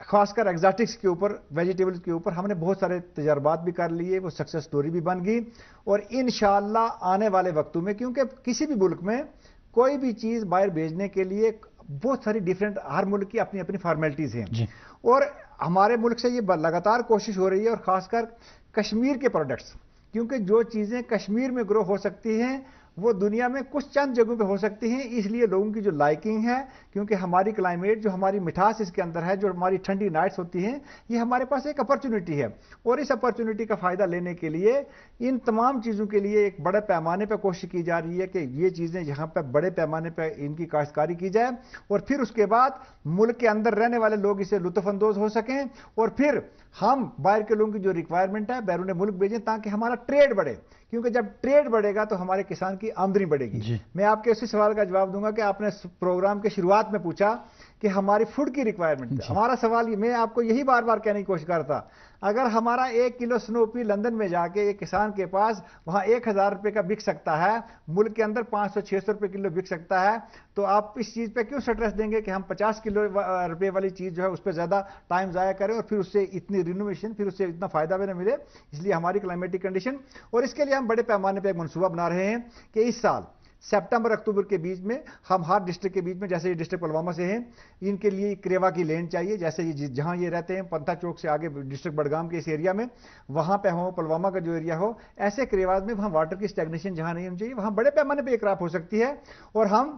खासकर एग्जॉटिक्स के ऊपर, वेजिटेबल्स के ऊपर हमने बहुत सारे तजर्बात भी कर लिए, वो सक्सेस स्टोरी भी बन गई। और इंशाअल्लाह आने वाले वक्तों में, क्योंकि किसी भी मुल्क में कोई भी चीज बाहर भेजने के लिए बहुत सारी डिफरेंट, हर मुल्क की अपनी अपनी फॉर्मेलिटीज हैं, और हमारे मुल्क से ये लगातार कोशिश हो रही है। और खासकर कश्मीर के प्रोडक्ट्स, क्योंकि जो चीजें कश्मीर में ग्रो हो सकती हैं वो दुनिया में कुछ चंद जगहों पे हो सकती हैं, इसलिए लोगों की जो लाइकिंग है, क्योंकि हमारी क्लाइमेट, जो हमारी मिठास इसके अंदर है, जो हमारी ठंडी नाइट्स होती हैं, ये हमारे पास एक अपॉर्चुनिटी है। और इस अपॉर्चुनिटी का फायदा लेने के लिए इन तमाम चीजों के लिए एक बड़े पैमाने पर कोशिश की जा रही है कि ये चीजें यहाँ पर बड़े पैमाने पर इनकी काश्तकारी की जाए, और फिर उसके बाद मुल्क के अंदर रहने वाले लोग इसे लुत्फानंदोज हो सकें, और फिर हम बाहर के लोगों की जो रिक्वायरमेंट है बैरून मुल्क भेजें, ताकि हमारा ट्रेड बढ़े। क्योंकि जब ट्रेड बढ़ेगा तो हमारे किसान की आमदनी बढ़ेगी। मैं आपके उसी सवाल का जवाब दूंगा कि आपने प्रोग्राम के शुरुआत में पूछा کہ ہماری فوڈ کی ریکوائرمنٹ. ہمارا سوال یہ, میں آپ کو یہی بار بار کہنے کی کوشش کرتا, اگر ہمارا 1 کلو سنوپی لندن میں جا کے ایک کسان کے پاس وہاں 1000 روپے کا بک سکتا ہے, ملک کے اندر 500-600 روپے کلو بک سکتا ہے, تو آپ اس چیز پہ کیوں سٹریس دیں گے کہ ہم 50 کلو روپے والی چیز جو ہے اس پہ زیادہ ٹائم ضائع کریں اور پھر اس سے اتنی رینوویشن, پھر اس سے اتنا فائدہ بھی نہ ملے. اس لیے ہماری کلائمیٹک کنڈیشن, اور اس کے لیے ہم بڑے پیمانے پہ ایک منصوبہ بنا رہے ہیں کہ اس سال سپٹمبر اکتوبر کے بیچ میں ہم ہر ڈسٹرکٹ کے بیچ میں, جیسے یہ ڈسٹرکٹ پلوامہ سے ہیں, ان کے لیے کریوا کی لینڈ چاہیے, جیسے یہ جہاں یہ رہتے ہیں پنتھا چوک سے آگے ڈسٹرکٹ بڑگام کے اس ایریا میں, وہاں پہ ہو پلوامہ کا جو ایریا ہو, ایسے کریواز میں وہاں واٹر کی اسٹیگنیشن جہاں نہیں ہونی چاہیے, وہاں بڑے پیمانے پہ یہ کراپ ہو سکتی ہے. اور ہم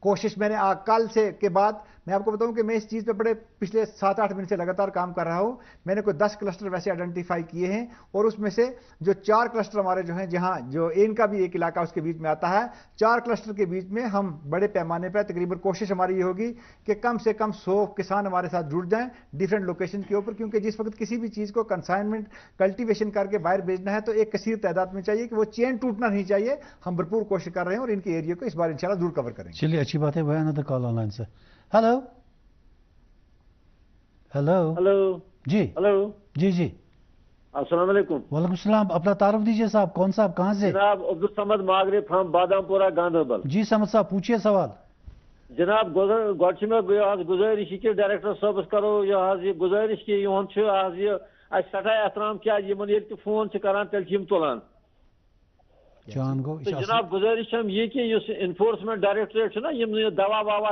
کوشش, میں نے کل سے کے بعد میں آپ کو بتاؤں کہ میں اس چیز پہ بڑے پچھلے 7-8 مہینے سے لگاتار کام کر رہا ہوں. میں نے کوئی 10 کلسٹر ویسے آئیڈینٹیفائی کیے ہیں, اور اس میں سے جو 4 کلسٹر ہمارے جو ہیں, جہاں جو ان کا بھی ایک علاقہ اس کے بیچ میں آتا ہے, 4 کلسٹر کے بیچ میں ہم بڑے پیمانے پہ تقریباً کوشش ہماری یہ ہوگی کہ کم سے کم 100 کسان ہمارے ساتھ جڑ جائیں ڈیفرنٹ لوکیشن کے اوپر, کیونکہ جس وقت کسی بھی چیز کو کنسائنمنٹ کلٹیویشن کر کے باہر بھیجنا ہے تو ایک کثیر تعداد میں چاہیے کہ وہ چین ٹوٹنا نہیں چاہیے. ہم بھرپور کوشش کر رہے ہیں اور ان کے ایریا کو اس بار انشاءاللہ ضرور کور کریں گے. چلیے اچھی بات ہے. another call online sir. hello hello جی جی جی السلام علیکم. وعلیکم السلام. اپنا تعارف دیجیے صاحب, کون صاحب, کہاں سے؟ جناب عبدالصمد ماگرے فرام بادام پورہ گاندربل. جی سمد صاحب پوچھیے سوال. جناب گۄڈٕ میں گزٲرِش یہ کہ ڈائریکٹر صٲبس کرو یہ گزٲرِش کہ یہ سٹھاہ احترام کیا یمن ییٚلہِ تہِ فون کران تیٚلہِ تُلان. جان گو تو جناب گزارش ہم یہ کہ انفورسمنٹ ڈائریکٹریٹ نا دوا ووا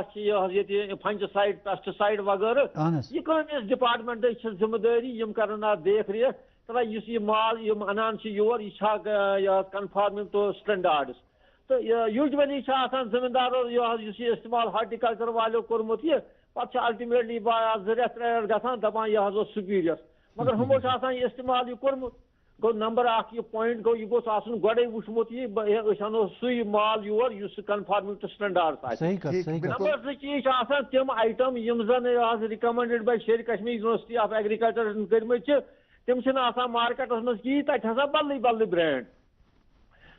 فنجسائڈ پیسٹسائڈ وغیرہ یہ کس ڈپارٹمنٹ ذمہ داری یم کرن دیکھ ریکھ تلا یہ مال یم انان یور یہ کنفارمنگ ٹو سٹینڈارڈس. تو یوجولی زمیندارو یہ استعمال ہارٹیکلچر والو کورمت یہ پتہ الٹیمیٹلی 2 رٮ۪تھ 3 رٮ۪تھ گژھان دپان یہ سپیریس, مگر ہمو یہ استعمال یہ کورمت. گو نمبر اخ یہ پوائنٹ گو یہ گوس آسن گۄڈے وچھمت یہ انو سُے مال یور یُس کنفارمنگ ٹو سٹینڈارڈس آسہِ. نمبر 2 چیز آسان تم آیٹم یم زن ریکمنڈڈ بائی شیر کشمیر یونیورسٹی آف ایگریکلچر کرمت تم چھن آسان مارکیٹس مز کی تتہ ہسا بدلے بدلے برینڈ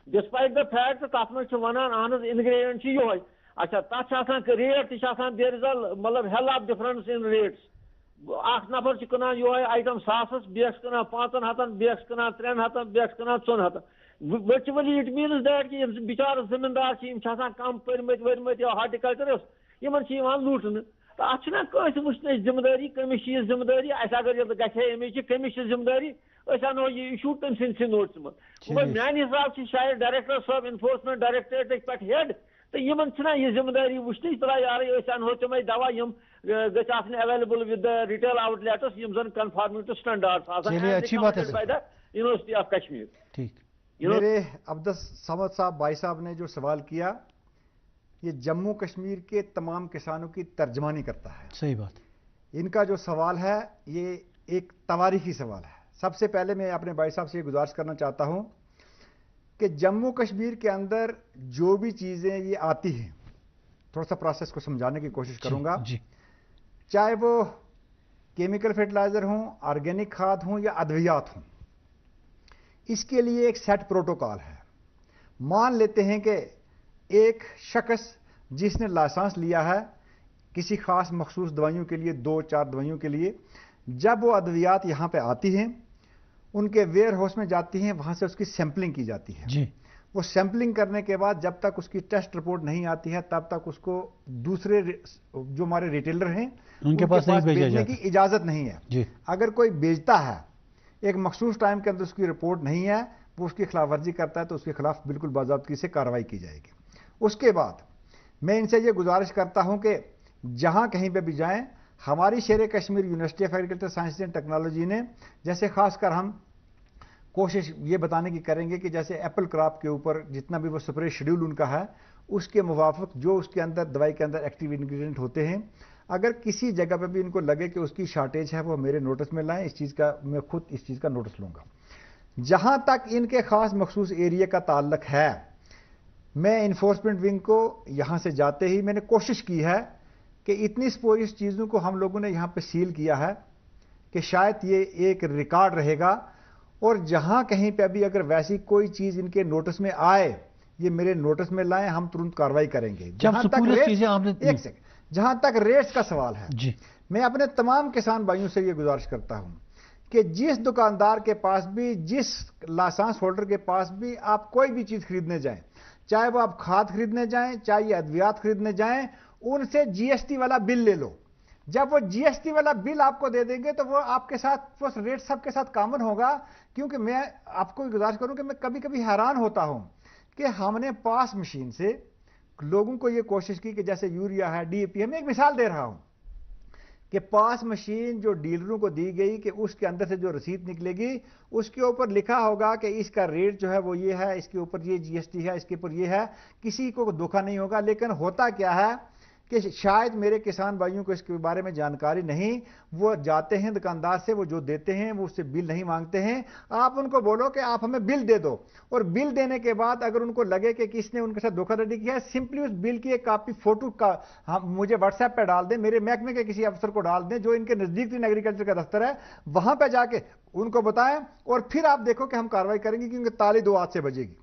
ڈسپائٹ دا فیکٹ تر مجھ ونان اہن انگریڈینٹ یہ. اچھا تک ریٹ تہ دیر از مطلب hell of difference in rates. اخ نفر کنان یہ آیٹم 100 بیس کنان 500 بیس کنان 300 بیس کنان 400. ورچولی اٹ مینز دیٹ کہ بچار زمیندار کم پرمت ورمت یا ہارٹیکلچرس یمن لوٹن. تو اتنا کس وچن ذمہ داری کمس یہ ذمہ داری اگر گھے امچ کمس ذمہ داری انو یہ ایشو تم سی نوٹس من. میانہ حساب سے شاید ڈائریکٹر صاحب انفورسمنٹ ڈائریکٹریٹ پہ ہیڈ تو یہ ذمہ داری وچن تلا یار انو تمے دوا یم گھس available with retail outlets یم زن conforming to standards university of Kashmir. میرے عبدالصمد صاحب بھائی صاحب نے جو سوال کیا یہ جموں کشمیر کے تمام کسانوں کی ترجمانی کرتا ہے. صحیح بات. ان کا جو سوال ہے یہ ایک تواریخی سوال ہے. سب سے پہلے میں اپنے بھائی صاحب سے یہ گزارش کرنا چاہتا ہوں کہ جموں کشمیر کے اندر جو بھی چیزیں یہ آتی ہیں, تھوڑا سا پروسیس کو سمجھانے کی کوشش کروں گا. چاہے وہ کیمیکل فرٹیلائزر ہوں, آرگینک کھاد ہوں یا ادویات ہوں, اس کے لیے ایک سیٹ پروٹوکال ہے. مان لیتے ہیں کہ ایک شخص جس نے لائسنس لیا ہے کسی خاص مخصوص دوائیوں کے لیے, 2-4 دوائیوں کے لیے, جب وہ ادویات یہاں پہ آتی ہیں ان کے ویئر ہاؤس میں جاتی ہیں, وہاں سے اس کی سیمپلنگ کی جاتی ہے. وہ سیمپلنگ کرنے کے بعد جب تک اس کی ٹیسٹ رپورٹ نہیں آتی ہے تب تک اس کو دوسرے جو ہمارے ریٹیلر ہیں ان کے پاس بھیجنے کی اجازت نہیں ہے. اگر کوئی بیچتا ہے ایک مخصوص ٹائم کے اندر اس کی رپورٹ نہیں ہے, وہ اس کی خلاف ورزی کرتا ہے تو اس کے خلاف بالکل باضابطگی سے کارروائی کی جائے گی. اس کے بعد میں ان سے یہ گزارش کرتا ہوں کہ جہاں کہیں پہ بھی جائیں, ہماری شیر Kashmir university of agriculture science and technology نے جیسے خاص کر ہم کوشش یہ بتانے کی کریں گے کہ جیسے ایپل کراپ کے اوپر جتنا بھی وہ سپرے شیڈول ان کا ہے اس کے موافق جو اس کے اندر دوائی کے اندر ایکٹیو انگریڈینٹ ہوتے ہیں, اگر کسی جگہ پہ بھی ان کو لگے کہ اس کی شارٹیج ہے وہ میرے نوٹس میں لائیں. اس چیز کا میں خود اس چیز کا نوٹس لوں گا. جہاں تک ان کے خاص مخصوص ایریا کا تعلق ہے, میں انفورسمنٹ ونگ کو یہاں سے جاتے ہی میں نے کوشش کی ہے کہ اتنی سپوریس چیزوں کو ہم لوگوں نے یہاں پہ سیل کیا ہے کہ شاید یہ ایک ریکارڈ رہے گا, اور جہاں کہیں پہ بھی اگر ویسی کوئی چیز ان کے نوٹس میں آئے یہ میرے نوٹس میں لائیں, ہم ترنت کارروائی کریں گے. जहां तक रेट्स का सवाल है जी, मैं अपने तमाम किसान भाइयों से ये गुजारिश करता हूं कि जिस दुकानदार के पास भी, जिस लाइसेंस होल्डर के पास भी आप कोई भी चीज खरीदने जाएं, चाहे वो आप खाद खरीदने जाएं, चाहे ये अद्वियात खरीदने जाएं, उनसे जीएसटी वाला बिल ले लो। जब वो जीएसटी वाला बिल आपको दे देंगे तो वो आपके साथ वो रेट सबके साथ कॉमन होगा। क्योंकि मैं आपको गुजारिश करूं कि मैं कभी कभी हैरान होता हूं कि हमने पास मशीन से लोगों को ये कोशिश की कि जैसे यूरिया है, डीएपी है, मैं एक मिसाल दे रहा हूं कि पास मशीन जो डीलरों को दी गई कि उसके अंदर से जो रसीद निकलेगी उसके ऊपर लिखा होगा कि इसका रेट जो है वो ये है, इसके ऊपर ये जीएसटी है, इसके ऊपर ये है, किसी को धोखा नहीं होगा। लेकिन होता क्या है कि शायद मेरे किसान भाइयों को इसके बारे में जानकारी नहीं, वो जाते हैं दुकानदार से, वो जो देते हैं वो उससे बिल नहीं मांगते हैं। आप उनको बोलो कि आप हमें बिल दे दो, और बिल देने के बाद अगर उनको लगे कि किसने उनके साथ धोखाधड़ी किया है, सिंपली उस बिल की एक कॉपी फोटो का मुझे व्हाट्सएप पे डाल दें, मेरे महकमे के किसी अफसर को डाल दें जो इनके नजदीक एग्रीकल्चर का दफ्तर है, वहां पर जाके उनको बताएं, और फिर आप देखो कि हम कार्रवाई करेंगे, क्योंकि ताली 2 हाथ से बजेगी।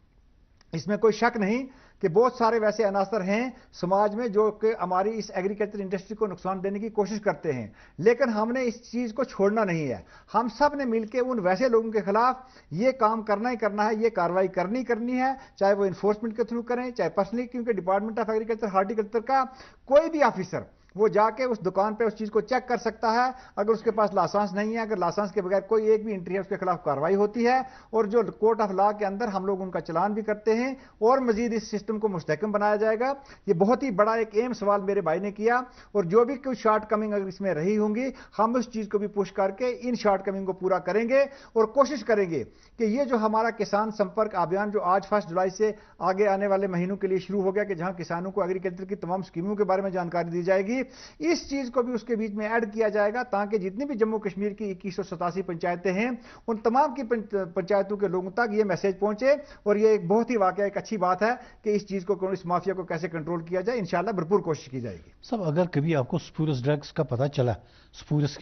इसमें कोई शक नहीं कि बहुत सारे वैसे अनासर हैं समाज में जो कि हमारी इस एग्रीकल्चर इंडस्ट्री को नुकसान देने की कोशिश करते हैं, लेकिन हमने इस चीज को छोड़ना नहीं है। हम सब ने मिलकर उन वैसे लोगों के खिलाफ ये काम करना ही करना है, ये कार्रवाई करनी है, चाहे वो इन्फोर्समेंट के थ्रू करें, चाहे पर्सनली, क्योंकि डिपार्टमेंट ऑफ एग्रीकल्चर, हार्टिकल्चर का कोई भी ऑफिसर वो जाके उस दुकान पे उस चीज को चेक कर सकता है। अगर उसके पास लाइसेंस नहीं है, अगर लाइसेंस के बगैर कोई एक भी एंट्री है, उसके खिलाफ कार्रवाई होती है, और जो कोर्ट ऑफ लॉ के अंदर हम लोग उनका चलान भी करते हैं, और मजीद इस सिस्टम को मुस्तहकम बनाया जाएगा। ये बहुत ही बड़ा एक अहम सवाल मेरे भाई ने किया, और जो भी कोई शॉर्ट कमिंग अगर इसमें रही होंगी, हम उस चीज को भी पुश करके इन शॉर्ट कमिंग को पूरा करेंगे, और कोशिश करेंगे कि ये जो हमारा किसान संपर्क अभियान जो आज 1 जुलाई से आगे आने वाले महीनों के लिए शुरू हो गया, कि जहां किसानों को एग्रीकल्चर की तमाम स्कीमों के बारे में जानकारी दी जाएगी, इस चीज को भी उसके बीच में ऐड किया जाएगा, ताकि जितनी भी जम्मू कश्मीर की 2187 पंचायतें हैं, उन तमाम की पंचायतों के लोगों तक ये मैसेज पहुंचे। और ये एक बहुत ही वाकई एक अच्छी बात है कि इस चीज को, इस माफिया को कैसे कंट्रोल किया जाए, इंशाल्लाह भरपूर कोशिश की जाएगी। सब अगर कभी आपको स्पूरियस ड्रग्स का पता चला, स्पूरियस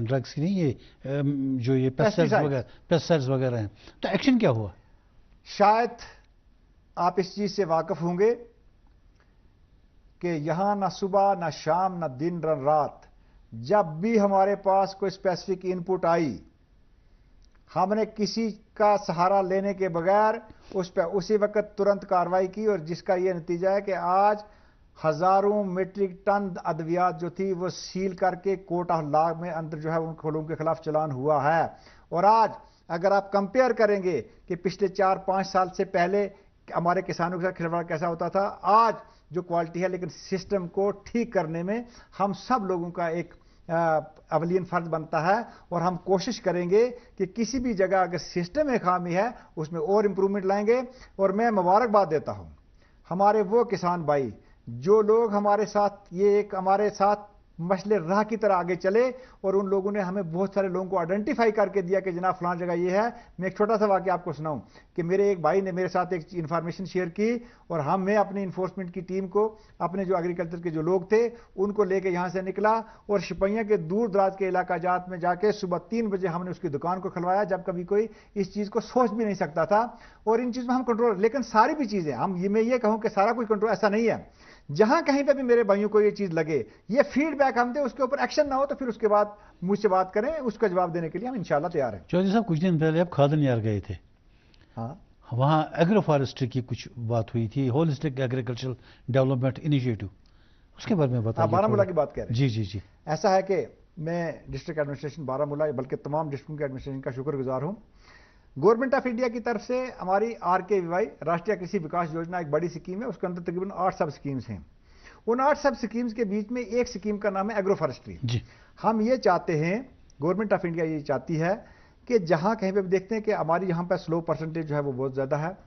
ड्रग्स की नहीं, ये जो ये पेस्टिसाइड्स वगैरह हैं, तो एक्शन क्या हुआ? शायद आप इस चीज से वाकिफ होंगे कि यहां ना सुबह ना शाम ना दिन ना रात, जब भी हमारे पास कोई स्पेसिफिक इनपुट आई, हमने किसी का सहारा लेने के बगैर उस पर उसी वक्त तुरंत कार्रवाई की, और जिसका यह नतीजा है कि आज हजारों मीट्रिक टन अद्वियात जो थी वो सील करके कोर्ट ऑफ लॉ में अंदर जो है उन लोगों के खिलाफ चलान हुआ है। और आज अगर आप कंपेयर करेंगे कि पिछले 4-5 साल से पहले हमारे किसानों के साथ खिलवाड़ कैसा होता था, आज जो क्वालिटी है, लेकिन सिस्टम को ठीक करने में हम सब लोगों का एक अवलियन फर्ज बनता है, और हम कोशिश करेंगे कि किसी भी जगह अगर सिस्टम में खामी है उसमें और इंप्रूवमेंट लाएंगे। और मैं मुबारकबाद देता हूं हमारे वो किसान भाई जो लोग हमारे साथ ये एक हमारे साथ मसले राह की तरह आगे चले, और उन लोगों ने हमें बहुत सारे लोगों को आइडेंटिफाई करके दिया कि जनाब फलां जगह ये है। मैं एक छोटा सा वाकया आपको सुनाऊं कि मेरे एक भाई ने मेरे साथ एक इंफॉर्मेशन शेयर की, और मैं अपनी इन्फोर्समेंट की टीम को, अपने जो एग्रीकल्चर के जो लोग थे उनको लेके यहां से निकला, और शिपैया के दूर दराज के इलाका जात में जाके सुबह 3 बजे हमने उसकी दुकान को खुलवाया, जब कभी कोई इस चीज को सोच भी नहीं सकता था। और इन चीज में हम कंट्रोल, लेकिन सारी भी चीजें मैं ये कहूं कि सारा कुछ कंट्रोल ऐसा नहीं है। जहां कहीं पे भी मेरे भाइयों को ये चीज लगे, ये फीडबैक हम दे, उसके ऊपर एक्शन ना हो तो फिर उसके बाद मुझसे बात करें, उसका जवाब देने के लिए हम इंशाल्लाह तैयार हैं। चौधरी साहब, कुछ दिन पहले आप खादनियार गए थे, हाँ, वहां एग्रो फॉरेस्ट्री की कुछ बात हुई थी, होलिस्टिक एग्रीकल्चरल डेवलपमेंट इनिशिएटिव, उसके बारे में बताइए। बारामूला की बात कह रहे हैं? जी जी जी। ऐसा है कि मैं डिस्ट्रिक्ट एडमिनिस्ट्रेशन बारामूला, बल्कि तमाम डिस्ट्रिक्ट के एडमिनिस्ट्रेशन का शुक्रगुजार हूं। गवर्नमेंट ऑफ इंडिया की तरफ से हमारी RKVY राष्ट्रीय कृषि विकास योजना एक बड़ी स्कीम है, उसके अंदर तकरीबन 8 सब स्कीम्स हैं। उन 8 सब स्कीम्स के बीच में एक स्कीम का नाम है एग्रो फॉरेस्ट्री। हम ये चाहते हैं, गवर्नमेंट ऑफ इंडिया ये चाहती है कि जहां कहीं पे भी देखते हैं कि हमारी यहां पर स्लो परसेंटेज जो है वो बहुत ज्यादा है,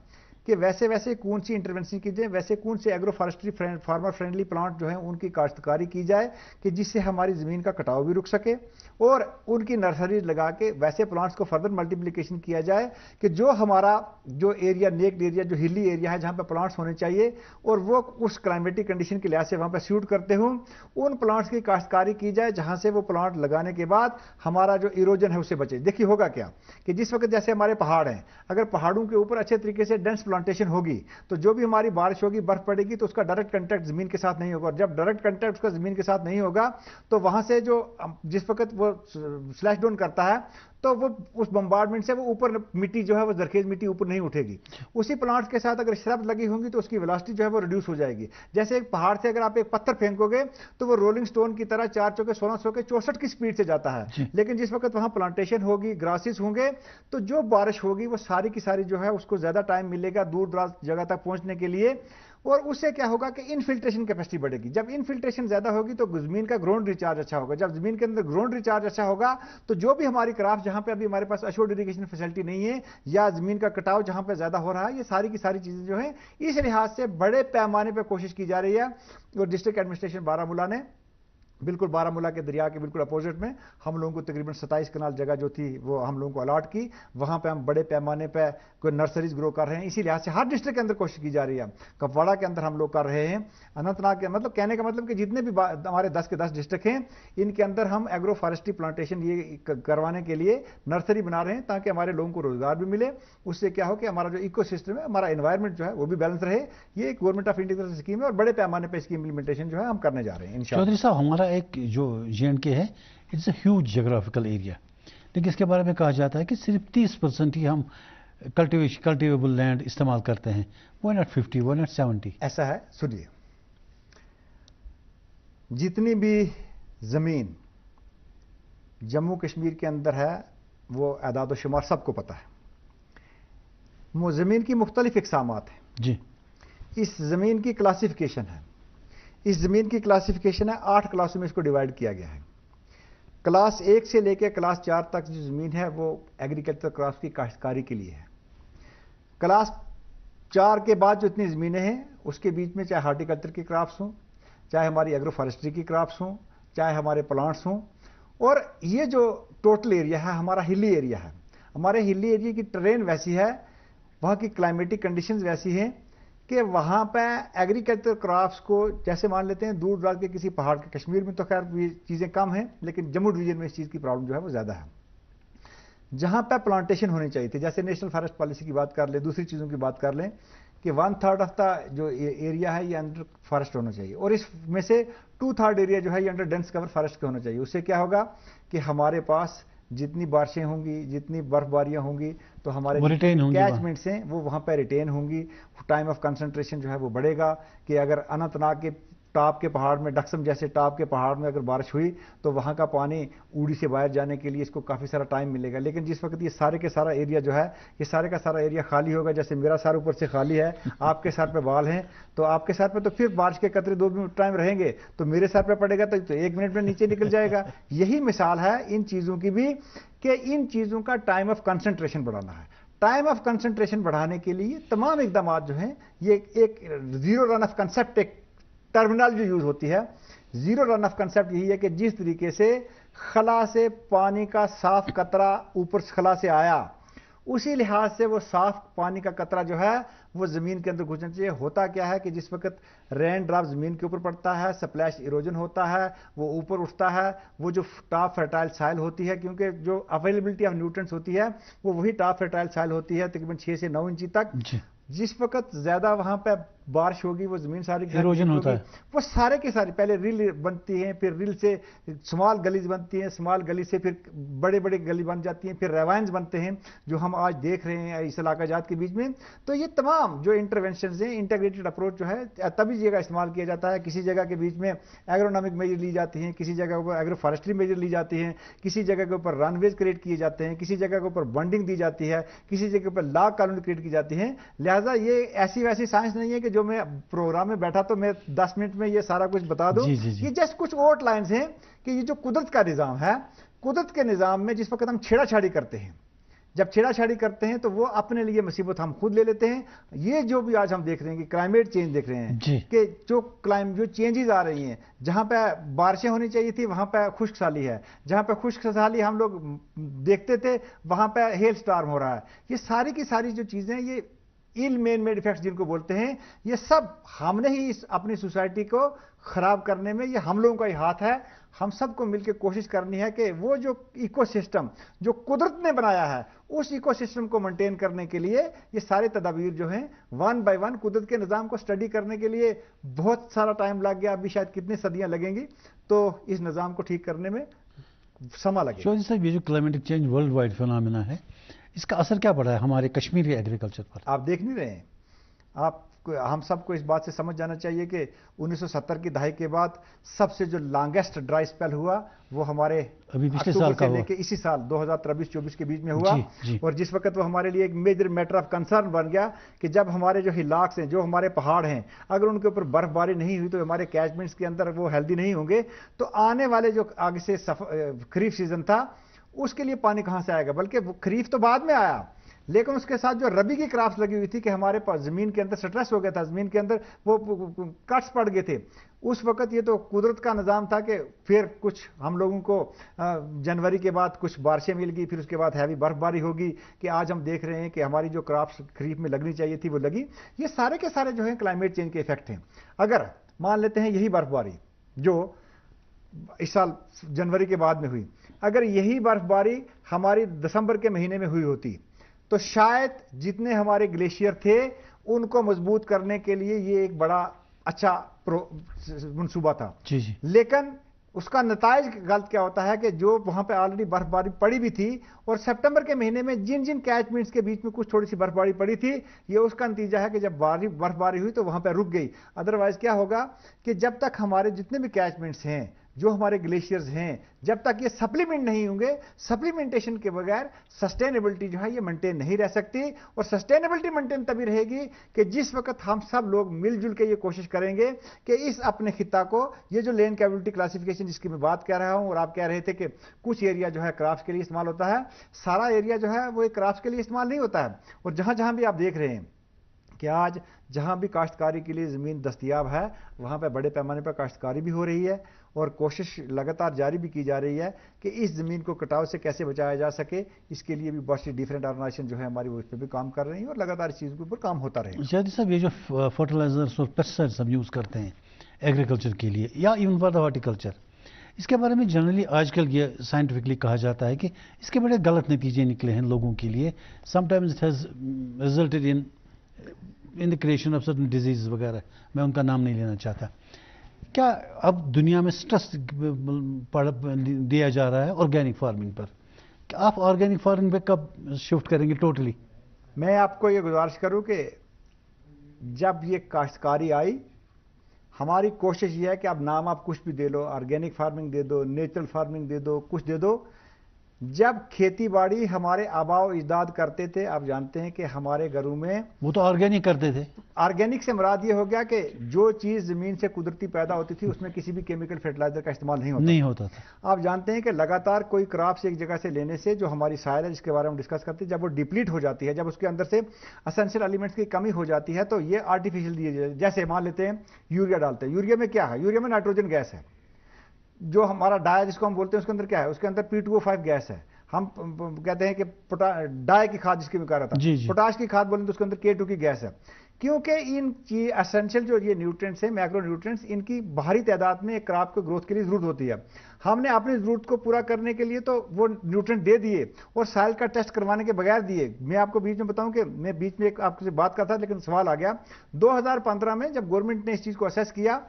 कि वैसे वैसे कौन सी इंटरवेंशन की जाए, वैसे कौन से agro forestry farmer friendly plant जो हैं उनकी काश्तकारी की जाए, कि जिससे हमारी ज़मीन का कटाव भी रुक सके, और उनकी नर्सरी लगा के वैसे प्लांट्स को फर्दर मल्टीप्लिकेशन किया जाए, कि जो हमारा जो एरिया, नेक्ड एरिया, जो हिली एरिया है जहाँ पर प्लांट्स होने चाहिए और वो उस क्लाइमेटिक कंडीशन के लिहाज से वहाँ पर सूट करते हों, उन प्लांट्स की काश्तकारी की जाए, जहाँ से वो प्लांट लगाने के बाद हमारा जो इरोजन है उससे बचे। देखिए होगा क्या कि जिस वक्त जैसे हमारे पहाड़ हैं, अगर पहाड़ों के ऊपर अच्छे तरीके से डेंस प्लांटेशन होगी तो जो भी हमारी बारिश होगी, बर्फ पड़ेगी, तो उसका डायरेक्ट कंटैक्ट जमीन के साथ नहीं होगा, और जब डायरेक्ट कंटैक्ट उसका जमीन के साथ नहीं होगा तो वहां से जो जिस वक्त वो स्लैश डाउन करता है तो वो उस बम्बार्डमेंट से वो ऊपर मिट्टी जो है वो जरखेज मिट्टी ऊपर नहीं उठेगी। उसी प्लांट्स के साथ अगर श्रब लगी होंगी तो उसकी वेलोसिटी जो है वो रिड्यूस हो जाएगी। जैसे एक पहाड़ से अगर आप एक पत्थर फेंकोगे तो वो रोलिंग स्टोन की तरह 4 चौके 16 चौके 64 की स्पीड से जाता है, लेकिन जिस वक्त वहां प्लांटेशन होगी, ग्रासेस होंगे, तो जो बारिश होगी वो सारी की सारी जो है उसको ज्यादा टाइम मिलेगा दूर दराज जगह तक पहुंचने के लिए, और उससे क्या होगा कि इनफिल्ट्रेशन कैपेसिटी बढ़ेगी। जब इनफिल्ट्रेशन ज्यादा होगी तो जमीन का ग्राउंड रिचार्ज अच्छा होगा। जब जमीन के अंदर ग्राउंड रिचार्ज अच्छा होगा तो जो भी हमारी क्रॉप जहां पे अभी हमारे पास अश्योर्ड इरिगेशन फैसिलिटी नहीं है या जमीन का कटाव जहां पे ज्यादा हो रहा है, ये सारी की सारी चीजें जो है इस लिहाज से बड़े पैमाने पर कोशिश की जा रही है। और डिस्ट्रिक्ट एडमिनिस्ट्रेशन बारामूला ने बिल्कुल बारामूला के दरिया के बिल्कुल अपोजिट में हम लोगों को तकरीबन 27 कनाल जगह जो थी वो हम लोगों को अलॉट की, वहां पे हम बड़े पैमाने पे कोई नर्सरीज ग्रो कर रहे हैं। इसी लिहाज से हर डिस्ट्रिक्ट के अंदर कोशिश की जा रही है। कपवाड़ा के अंदर हम लोग कर रहे हैं, अनंतनाग के, मतलब कहने का मतलब कि जितने भी हमारे 10 के 10 डिस्ट्रिक्ट हैं इनके अंदर हम एग्रो फॉरेस्ट्री प्लांटेशन ये करवाने के लिए नर्सरी बना रहे हैं ताकि हमारे लोगों को रोजगार भी मिले। उससे क्या हो कि हमारा जो इको सिस्टम है, हमारा एनवायरमेंट जो है वो भी बैलेंस रहे। ये गवर्नमेंट ऑफ इंडिया की स्कीम है और बड़े पैमाने पर इसकी इंप्लीमेंटेशन जो है हम करने जा रहे हैं इंशाअल्लाह। चौधरी साहब, हमारा एक जो J&K है, it's a huge geographical area, लेकिन इसके बारे में कहा जाता है कि सिर्फ 30% ही हम कल्टिवेबल लैंड इस्तेमाल करते हैं। Why not 50? Why not 70? ऐसा है, सुनिए, जितनी भी जमीन जम्मू कश्मीर के अंदर है वो आदाद व शुमार सबको पता है। वो जमीन की मुख्तलिफ इकसामात हैं जी। इस जमीन की क्लासिफिकेशन है, इस जमीन की क्लासिफिकेशन है, 8 क्लासों में इसको डिवाइड किया गया है। क्लास 1 से लेकर क्लास 4 तक जो जमीन है वो एग्रीकल्चर क्रॉप्स की काश्तकारी के लिए है। क्लास 4 के बाद जो इतनी जमीनें हैं उसके बीच में चाहे हार्टिकल्चर की क्रॉप्स हों, चाहे हमारी एग्रो फॉरेस्ट्री की क्रॉप्स हों, चाहे हमारे प्लांट्स हों, और ये जो टोटल एरिया है हमारा हिली एरिया है। हमारे हिली एरिया की ट्रेन वैसी है, वहाँ की क्लाइमेटिक कंडीशंस वैसी हैं कि वहाँ पे एग्रीकल्चर क्रॉप्स को, जैसे मान लेते हैं दूर दराज के किसी पहाड़ के, कश्मीर में तो खैर ये चीज़ें कम हैं लेकिन जम्मू डिवीजन में इस चीज़ की प्रॉब्लम जो है वो ज़्यादा है। जहाँ पे प्लांटेशन होनी चाहिए थी, जैसे नेशनल फॉरेस्ट पॉलिसी की बात कर लें, दूसरी चीज़ों की बात कर लें कि 1/3 ऑफ द जो एरिया है ये अंडर फॉरेस्ट होना चाहिए, और इसमें से 2/3 एरिया जो है ये अंडर डेंस कवर फॉरेस्ट का होना चाहिए। उससे क्या होगा कि हमारे पास जितनी बारिशें होंगी, जितनी बर्फबारियां होंगी, तो हमारे कैचमेंट्स हैं वो वहाँ पर रिटेन होंगी, टाइम ऑफ कंसंट्रेशन जो है वो बढ़ेगा। कि अगर अनंतनाग के टॉप के पहाड़ में, डक्सम जैसे टॉप के पहाड़ में अगर बारिश हुई तो वहाँ का पानी ऊड़ी से बाहर जाने के लिए इसको काफ़ी सारा टाइम मिलेगा। लेकिन जिस वक्त ये सारे के सारा एरिया जो है, ये सारे का सारा एरिया खाली होगा, जैसे मेरा सर ऊपर से खाली है, आपके सर पे बाल हैं, तो आपके सर पे तो फिर बारिश के कतरे 2 मिनट टाइम रहेंगे, तो मेरे सर पे पड़ेगा तो 1 मिनट में नीचे निकल जाएगा। यही मिसाल है इन चीज़ों की भी कि इन चीज़ों का टाइम ऑफ कंसंट्रेशन बढ़ाना है। टाइम ऑफ कंसंट्रेशन बढ़ाने के लिए तमाम इकदाम जो हैं, ये एक जीरो रन ऑफ कंसेप्ट, एक टर्मिनोलॉजी यूज होती है। जीरो रन ऑफ कंसेप्ट यही है कि जिस तरीके से खला से पानी का साफ कतरा ऊपर खला से आया, उसी लिहाज से वो साफ पानी का कतरा जो है वो जमीन के अंदर घुसना चाहिए। होता क्या है कि जिस वक्त रेन ड्रॉप जमीन के ऊपर पड़ता है, स्प्लैश इरोजन होता है, वो ऊपर उठता है, वो जो टॉप फर्टाइल सॉइल होती है, क्योंकि जो अवेलेबिलिटी ऑफ न्यूट्रिएंट्स होती है वो वही टॉप फर्टाइल सॉइल होती है तकरीबन 6 से 9 इंची तक। जिस वक्त ज्यादा वहां पे बारिश होगी वो जमीन सारी इरोजन होता है, वो सारे के सारे पहले रिल बनती हैं, फिर रिल से स्मॉल गलीज बनती हैं, स्मॉल गली से फिर बड़े बड़े गली बन जाती हैं, फिर रेवाइंस बनते हैं जो हम आज देख रहे हैं इस इलाका जात के बीच में। तो ये तमाम जो इंटरवेंशन हैं, इंटीग्रेटेड अप्रोच जो है तभी जगह इस्तेमाल किया जाता है। किसी जगह के बीच में एग्रोनॉमिक मेजर ली जाती हैं, किसी जगह के ऊपर एग्रो फॉरेस्ट्री मेजर ली जाती हैं, किसी जगह के ऊपर रनवेज क्रिएट किए जाते हैं, किसी जगह के ऊपर बॉन्डिंग दी जाती है, किसी जगह पर लॉ कानून क्रिएट की जाती है। लिहाजा ये ऐसी वैसी साइंस नहीं है कि जो मैं प्रोग्राम में बैठा तो मैं 10 मिनट में ये सारा कुछ बता दूं। ये जस्ट कुछ आउटलाइंस हैं कि ये जो कुदरत का निजाम है, कुदरत के निजाम में जिस वक्त हम छेड़ाछाड़ी करते हैं, जब छेड़ाछाड़ी करते हैं तो वो अपने लिए मुसीबत हम खुद ले लेते हैं। ये जो भी आज हम देख रहे हैं कि क्लाइमेट चेंज देख रहे हैं कि जो चेंजेस आ रही हैं, जहां पे बारिशें होनी चाहिए थी वहां पे खुश्क साली है, जहां पे खुश्क साली हम लोग देखते थे वहां पे हेल स्टॉर्म हो रहा है। ये सारी की सारी जो चीजें ये इल मेन मेड इफेक्ट्स जिनको बोलते हैं, ये सब हमने ही इस अपनी सोसाइटी को खराब करने में, ये हम लोगों का ही हाथ है। हम सबको मिलकर कोशिश करनी है कि वो जो इकोसिस्टम जो कुदरत ने बनाया है, उस इकोसिस्टम को मेंटेन करने के लिए ये सारे तदाबीर जो हैं वन बाय वन, कुदरत के निज़ाम को स्टडी करने के लिए बहुत सारा टाइम लग गया, अभी शायद कितनी सदियां लगेंगी, तो इस निज़ाम को ठीक करने में समा लगेगा। शोहद साहब, ये जो climatic change world wide phenomena है, इसका असर क्या पड़ा है हमारे कश्मीर के एग्रीकल्चर पर? आप देख नहीं रहे हैं, हम सबको इस बात से समझ जाना चाहिए कि 1970 की दहाई के बाद सबसे जो लॉन्गेस्ट ड्राई स्पेल हुआ वो हमारे अभी पिछले साल का हुआ, इसी साल 2023-24 के बीच में हुआ। और जिस वक्त वो हमारे लिए एक मेजर मैटर ऑफ कंसर्न बन गया कि जब हमारे जो हिलाक्स हैं, जो हमारे पहाड़ हैं, अगर उनके ऊपर बर्फबारी नहीं हुई तो हमारे कैचमेंट्स के अंदर वो हेल्दी नहीं होंगे, तो आने वाले जो आगे से खरीफ सीजन था उसके लिए पानी कहां से आएगा। बल्कि खरीफ तो बाद में आया, लेकिन उसके साथ जो रबी की क्रॉप्स लगी हुई थी कि हमारे पास जमीन के अंदर स्ट्रेस हो गया था, जमीन के अंदर वो कट्स पड़ गए थे, उस वक्त ये तो कुदरत का निज़ाम था कि फिर कुछ हम लोगों को जनवरी के बाद कुछ बारिशें मिल गई, फिर उसके बाद हैवी बर्फबारी होगी कि आज हम देख रहे हैं कि हमारी जो क्रॉप्स खरीफ में लगनी चाहिए थी वो लगी। ये सारे के सारे जो है क्लाइमेट चेंज के इफेक्ट हैं। अगर मान लेते हैं यही बर्फबारी जो इस साल जनवरी के बाद में हुई, अगर यही बर्फबारी हमारी दिसंबर के महीने में हुई होती तो शायद जितने हमारे ग्लेशियर थे उनको मजबूत करने के लिए ये एक बड़ा अच्छा मंसूबा था। जी। लेकिन उसका नताइज गलत क्या होता है कि जो वहां पे ऑलरेडी बर्फबारी पड़ी भी थी और सितंबर के महीने में जिन जिन कैचमेंट्स के बीच में कुछ थोड़ी सी बर्फबारी पड़ी थी, ये उसका नतीजा है कि जब बर्फबारी हुई तो वहां पे रुक गई। अदरवाइज क्या होगा कि जब तक हमारे जितने भी कैचमेंट्स हैं, जो हमारे ग्लेशियर्स हैं, जब तक ये सप्लीमेंट नहीं होंगे, सप्लीमेंटेशन के बगैर सस्टेनेबिलिटी जो है ये मेंटेन नहीं रह सकती। और सस्टेनेबिलिटी मेंटेन तभी रहेगी कि जिस वक्त हम सब लोग मिलजुल के ये कोशिश करेंगे कि इस अपने खिता को, ये जो लैंड कैपेबिलिटी क्लासिफिकेशन जिसकी मैं बात कर रहा हूं, और आप कह रहे थे कि कुछ एरिया जो है क्रॉप्स के लिए इस्तेमाल होता है, सारा एरिया जो है वो एक क्रॉप्स के लिए इस्तेमाल नहीं होता है। और जहां जहां भी आप देख रहे हैं कि आज जहां भी काश्तकारी के लिए ज़मीन दस्तयाब है, वहां पर बड़े पैमाने पर काश्तकारी भी हो रही है और कोशिश लगातार जारी भी की जा रही है कि इस ज़मीन को कटाव से कैसे बचाया जा सके। इसके लिए भी बहुत सी डिफरेंट ऑर्गेनाइजेशन जो है हमारी वो इस पर भी काम कर रही है और लगातार इस चीज़ के ऊपर काम होता रहे। शायद साहब, ये जो फर्टिलाइजर्स और पेस्टिसाइड्स हम यूज़ करते हैं एग्रीकल्चर के लिए या इवन फॉर द हॉर्टिकल्चर, इसके बारे में जनरली आजकल ये साइंटिफिकली कहा जाता है कि इसके बड़े गलत नतीजे निकले हैं लोगों के लिए। Sometimes it has resulted in the creation of certain disease वगैरह, मैं उनका नाम नहीं लेना चाहता। क्या अब दुनिया में स्ट्रेस दिया जा रहा है ऑर्गेनिक फार्मिंग पर? क्या आप ऑर्गेनिक फार्मिंग पे कब शिफ्ट करेंगे टोटली? मैं आपको ये गुजारिश करूं कि जब ये काश्तकारी आई, हमारी कोशिश ये है कि अब नाम आप कुछ भी दे लो, ऑर्गेनिक फार्मिंग दे दो, नेचुरल फार्मिंग दे दो, कुछ दे दो। जब खेती बाड़ी हमारे आबाओ इजदाद करते थे, आप जानते हैं कि हमारे घरों में वो तो ऑर्गेनिक करते थे। ऑर्गेनिक से मुराद ये हो गया कि जो चीज़ ज़मीन से कुदरती पैदा होती थी उसमें किसी भी केमिकल फर्टिलाइजर का इस्तेमाल नहीं होता था। आप जानते हैं कि लगातार कोई क्रॉप्स एक जगह से लेने से जो हमारी सॉइल है, जिसके बारे में डिस्कस करते हैं, जब वो डिप्लीट हो जाती है, जब उसके अंदर से एसेंशियल एलिमेंट्स की कमी हो जाती है, तो ये आर्टिफिशियल दिए जाते हैं। जैसे मान लेते हैं यूरिया डालते हैं, यूरिया में क्या है? यूरिया में नाइट्रोजन गैस है। जो हमारा डाई जिसको हम बोलते हैं उसके अंदर क्या है? उसके अंदर P2O5 गैस है। हम कहते हैं कि डाई की खाद जिसकी मैं कह रहा था, पोटाश की खाद बोलें तो उसके अंदर K2 की गैस है। क्योंकि इन एसेंशियल जो ये न्यूट्रिएंट्स हैं, मैक्रो न्यूट्रिएंट्स, इनकी बाहरी तादाद में एक क्रॉप को ग्रोथ के लिए जरूरत होती है। हमने अपनी जरूरत को पूरा करने के लिए तो वो न्यूट्रिएंट दे दिए और सॉइल का टेस्ट करवाने के बगैर दिए। मैं आपको बीच में बताऊं कि मैं बीच में एक आपसे बात करता था लेकिन सवाल आ गया। 2015 में जब गवर्नमेंट ने इस चीज को असेस किया,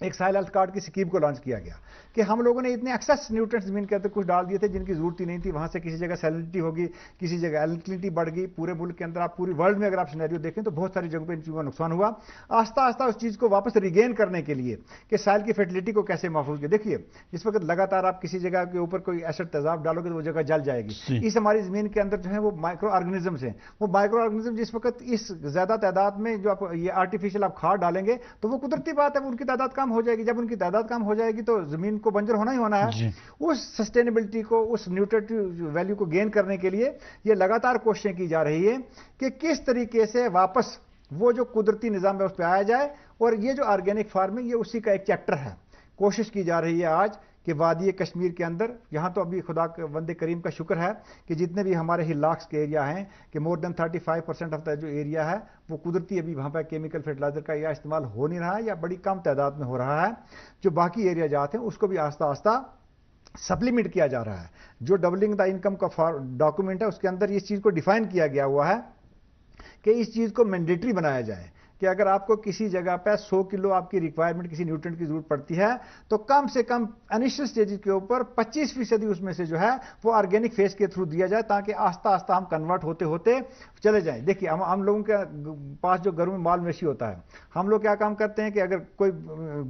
एक सॉइल हेल्थ कार्ड की स्कीम को लॉन्च किया गया कि हम लोगों ने इतने एक्सेस न्यूट्रिएंट्स जमीन के अंदर कुछ डाल दिए थे जिनकी जरूरत ही नहीं थी। वहां से किसी जगह सैलिनिटी होगी, किसी जगह एल्कलिनिटी बढ़ गई। पूरे मुल्क के अंदर, आप पूरी वर्ल्ड में अगर आप सिनेरियो देखें तो बहुत सारी जगहों पर इन चीज़ों का नुकसान हुआ। आस्ता आस्ता उस चीज़ को वापस रिगेन करने के लिए कि सॉइल की फर्टिलिटी को कैसे महफूज किया। देखिए, इस वक्त लगातार आप किसी जगह के ऊपर कोई एसिड तेजाब डालोगे तो वो जगह जल जाएगी। इस हमारी जमीन के अंदर जो है वो माइक्रो ऑर्गेनिजम्स हैं। वो माइक्रो ऑर्गेनिज्म जिस वक्त इस ज्यादा तादाद में जो आप ये आर्टिफिशियल आप खाद डालेंगे तो वो कुदरती बात है, उनकी तादाद कम हो जाएगी। जब उनकी तादाद कम हो जाएगी तो जमीन को बंजर होना ही होना है। उस सस्टेनेबिलिटी को, उस न्यूट्रिटिव वैल्यू को गेन करने के लिए ये लगातार कोशिशें की जा रही है कि किस तरीके से वापस वो जो कुदरती निजाम है उस पर आया जाए। और ये जो ऑर्गेनिक फार्मिंग, ये उसी का एक चैप्टर है। कोशिश की जा रही है आज کہ وادی کشمیر کے اندر یہاں تو ابھی خدا بندے کریم کا شکر ہے کہ جتنے بھی ہمارے ہلاکس کے ایریا ہیں کہ مور دین 35% آف دا جو ایریا ہے وہ قدرتی ابھی وہاں پہ کیمیکل فرٹیلائزر کا یا استعمال ہو نہیں رہا ہے یا بڑی کم تعداد میں ہو رہا ہے. جو باقی ایریا جاتے ہیں اس کو بھی آہستہ آہستہ سپلیمنٹ کیا جا رہا ہے. جو ڈبلنگ دا انکم کا ڈاکومنٹ ہے اس کے اندر اس چیز کو ڈیفائن کیا گیا ہوا ہے کہ اس چیز کو مینڈیٹری بنایا جائے کہ اگر آپ کو کسی جگہ پہ 100 کلو آپ کی ریکوائرمنٹ کسی نیوٹرینٹ کی ضرورت پڑتی ہے تو کم سے کم انیشل سٹیج کے اوپر 25% اس میں سے جو ہے وہ آرگینک فیز کے تھرو دیا جائے تاکہ آہستہ آہستہ ہم کنورٹ ہوتے ہوتے چلے جائیں. دیکھیے ہم لوگوں کے پاس جو گھروں میں مال مویشی ہوتا ہے ہم لوگ کیا کام کرتے ہیں کہ اگر کوئی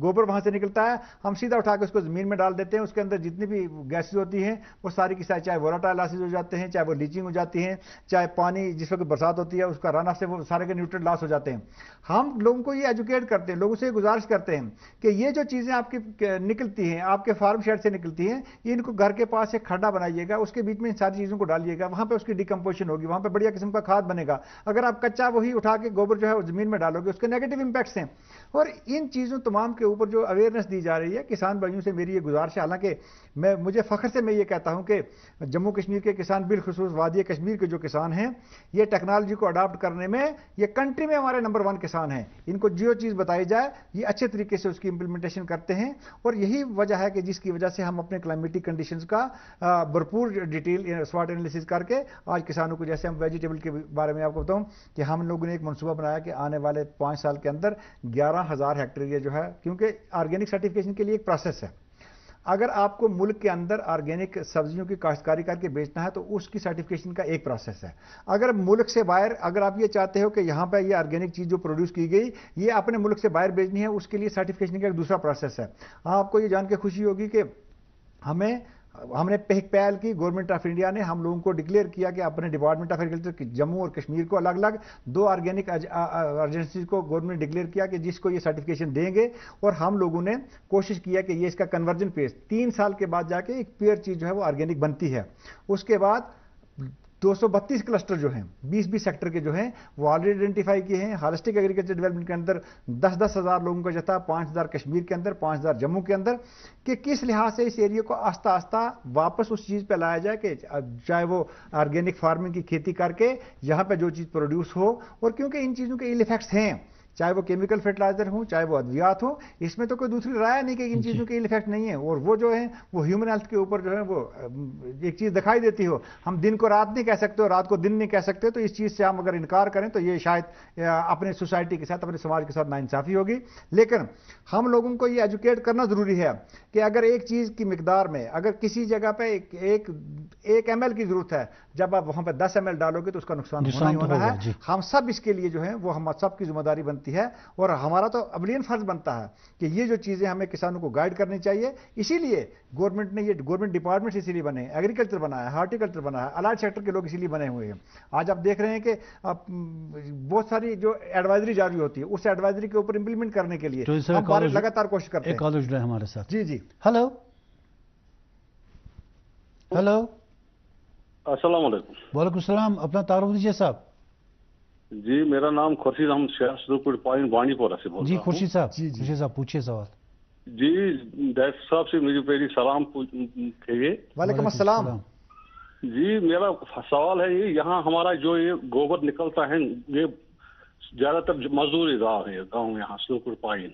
گوبر وہاں سے نکلتا ہے ہم سیدھا اٹھا کے اس کو زمین میں ڈال دیتے ہیں. اس کے اندر جتنی بھی گیسز ہوتی ہیں وہ ساری کی ساری چاہے وولٹائل لاسز ہو جاتے ہیں چاہے وہ لیچنگ ہو جاتی ہیں چاہے پانی جس وقت برسات ہوتی ہے اس کا رن آف سے وہ سارے کے نیوٹرینٹ لاس ہو جاتے ہیں. ہم لوگوں کو یہ ایجوکیٹ کرتے ہیں لوگوں سے گزارش کرتے ہیں کہ یہ جو چیزیں آپ کی نکلتی ہیں آپ کے فارم شیڈ سے نکلتی ہیں یہ ان کو گھر کے پاس ایک کھڈا بنائیے گا اس کے بیچ میں ان ساری چیزوں کو ڈالیے گا وہاں پہ اس کی ڈیکمپوزیشن ہوگی وہاں پہ بڑھیا قسم کا کھاد بنے گا. اگر آپ کچا وہی اٹھا کے گوبر جو ہے زمین میں ڈالو گے اس کے نیگیٹو امپیکٹس ہیں. اور ان چیزوں تمام کے اوپر جو اویئرنیس دی جا رہی ہے کسان بھائیوں سے میری یہ گزارش ہے. حالانکہ مجھے فخر سے میں یہ کہتا ہوں کہ جموں کشمیر کے کسان بالخصوص وادی کشمیر کے جو کسان ہیں یہ ٹیکنالوجی کو اڈاپٹ کرنے میں یہ کنٹری میں ہمارے نمبر 1 کسان ہیں. ان کو جو چیز بتائی جائے یہ اچھے طریقے سے اس کی امپلیمنٹیشن کرتے ہیں اور یہی وجہ ہے کہ جس کی وجہ سے ہم اپنے کلائمیٹک کنڈیشنز کا بھرپور ڈیٹیل سوٹ انالیسس کر کے آج کسانوں کو جیسے ہم ویجیٹیبل کے بارے میں آپ کو بتاؤں کہ ہم لوگوں نے ایک منصوبہ بنایا کہ آنے والے 5 سال کے اندر 11,000 ہیکٹر ایریا جو ہے کیونکہ آرگینک سرٹیفکیشن کے لیے ایک پروسیس ہے. اگر آپ کو ملک کے اندر آرگینک سبزیوں کی کاشتکاری کر کے بیچنا ہے تو اس کی سرٹیفکیشن کا ایک پروسیس ہے. اگر ملک سے باہر اگر آپ یہ چاہتے ہو کہ یہاں پہ یہ آرگینک چیز جو پروڈیوس کی گئی یہ اپنے ملک سے باہر بیچنی ہے اس کے لیے سرٹیفکیشن کا ایک دوسرا پروسیس ہے. آپ کو یہ جان کے خوشی ہوگی کہ ہم نے پہل کی گورنمنٹ آف انڈیا نے ہم لوگوں کو ڈکلیئر کیا کہ اپنے ڈپارٹمنٹ آف ایگریکلچر جموں اور کشمیر کو الگ الگ 2 آرگینک ایجنسیز کو گورنمنٹ ڈکلیئر کیا کہ جس کو یہ سرٹیفکیشن دیں گے اور ہم لوگوں نے کوشش کیا کہ یہ اس کا کنورژن پیس 3 سال کے بعد جا کے ایک پیئر چیز جو ہے وہ آرگینک بنتی ہے. اس کے بعد 232 کلسٹر جو ہیں 20 سیکٹر کے جو ہیں وہ آلریڈی آئیڈینٹیفائی کیے ہیں. ہالسٹک ایگریکلچر ڈیولپمنٹ کے اندر 10 ہزار لوگوں کا جتا 5,000 کشمیر کے اندر 5,000 جموں کے اندر کہ کس لحاظ سے اس ایریا کو آہستہ آہستہ واپس اس چیز پہ لایا جائے کہ چاہے وہ آرگینک فارمنگ کی کھیتی کر کے یہاں پہ جو چیز پروڈیوس ہو. اور کیونکہ ان چیزوں کے ایل ایفیکٹس ہیں چاہے وہ کیمیکل فرٹیلائزر ہوں چاہے وہ ادویات ہوں اس میں تو کوئی دوسری رائے نہیں کہ ان چیزوں کے ایفیکٹ نہیں ہیں اور وہ جو ہیں وہ ہیومن ہیلتھ کے اوپر جو ہے وہ ایک چیز دکھائی دیتی ہو. ہم دن کو رات نہیں کہہ سکتے اور رات کو دن نہیں کہہ سکتے تو اس چیز سے ہم اگر انکار کریں تو یہ شاید اپنے سوسائٹی کے ساتھ اپنے سماج کے ساتھ ناانصافی ہوگی. لیکن ہم لوگوں کو یہ ایجوکیٹ کرنا ضروری ہے کہ اگر ایک چیز کی مقدار میں اگر کسی جگہ پہ ایک ml کی ضرورت ہے جب آپ وہاں پہ 10 ml ڈالو گے تو اس کا نقصان ہونا ہی ہونا ہے. ہم سب اس کے لیے جو ہے وہ ہم سب کی ذمہ داری بنتی ہے اور ہمارا تو اولین فرض بنتا ہے کہ یہ جو چیزیں ہمیں کسانوں کو گائیڈ کرنی چاہیے. اسی لیے گورنمنٹ نے یہ گورنمنٹ ڈپارٹمنٹ اسی لیے بنے ایگریکلچر بنا ہے ہارٹیکلچر بنا ہے الائڈ سیکٹر کے لوگ اسی لیے بنے ہوئے ہیں. آج آپ دیکھ رہے ہیں کہ بہت ساری جو ایڈوائزری جاری ہوتی ہے اس ایڈوائزری کے اوپر امپلیمنٹ کرنے کے لیے ہم لگاتار کوشش کرتے ہیں. ایک کالر جڑا ہے ہمارے ساتھ. جی ہلو السلام علیکم. وعلیکم السلام. اپنا تعارف دیجیے صاحب. جی میرا نام خورشید احمد شہر پوائنٹ بانڈی پورہ سے بول رہا ہوں. جی خورشید صاحب. خورشید صاحب پوچھیے سوال. جی ڈائریکٹر صاحب سے میری پہلی سلام کہیے. وعلیکم السلام. جی میرا سوال ہے یہ یہاں ہمارا جو یہ گوبر نکلتا ہے یہ زیادہ تر مزدوری گاؤں ہے گاؤں یہاں سلوپور پائن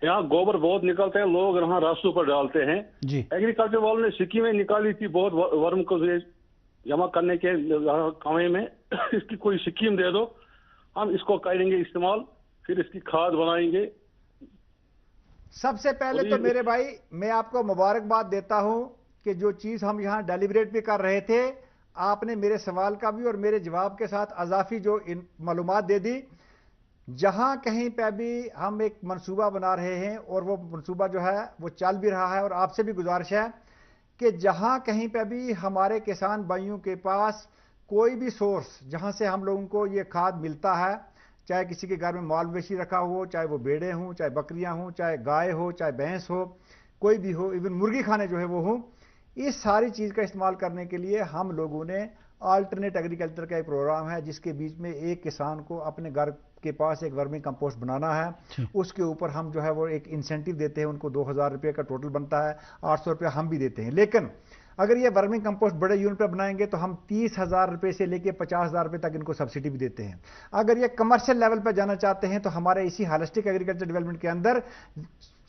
یہاں گوبر بہت نکلتے ہیں لوگ یہاں راستوں پر ڈالتے ہیں. جی ایگریکلچر والوں نے سکیمیں نکالی تھی بہت ورم کو جمع کرنے کے کمے میں اس کی کوئی سکیم دے دو ہم اس کو کریں گے استعمال پھر اس کی کھاد بنائیں گے. سب سے پہلے تو میرے بھائی میں آپ کو مبارکباد دیتا ہوں کہ جو چیز ہم یہاں ڈیلیبریٹ بھی کر رہے تھے آپ نے میرے سوال کا بھی اور میرے جواب کے ساتھ اضافی جو معلومات دے دی. جہاں کہیں پہ بھی ہم ایک منصوبہ بنا رہے ہیں اور وہ منصوبہ جو ہے وہ چل بھی رہا ہے اور آپ سے بھی گزارش ہے کہ جہاں کہیں پہ بھی ہمارے کسان بھائیوں کے پاس کوئی بھی سورس جہاں سے ہم لوگوں کو یہ کھاد ملتا ہے چاہے کسی کے گھر میں مال مویشی رکھا ہو چاہے وہ بیڑے ہوں چاہے بکریاں ہوں چاہے گائے ہو چاہے بھینس ہو کوئی بھی ہو ایون مرغی کھانے جو ہے وہ ہوں اس ساری چیز کا استعمال کرنے کے لیے ہم لوگوں نے आल्टरनेट एग्रीकल्चर का एक प्रोग्राम है जिसके बीच में एक किसान को अपने घर के पास एक वर्मी कंपोस्ट बनाना है, उसके ऊपर हम जो है वो एक इंसेंटिव देते हैं, उनको 2000 रुपये का टोटल बनता है, 800 रुपये हम भी देते हैं। लेकिन अगर ये वर्मी कंपोस्ट बड़े यूनिट पर बनाएंगे तो हम 30,000 रुपये से लेके 50,000 रुपये तक इनको सब्सिडी भी देते हैं। अगर ये कमर्शियल लेवल पर जाना चाहते हैं तो हमारे इसी होलिस्टिक एग्रीकल्चर डेवलपमेंट के अंदर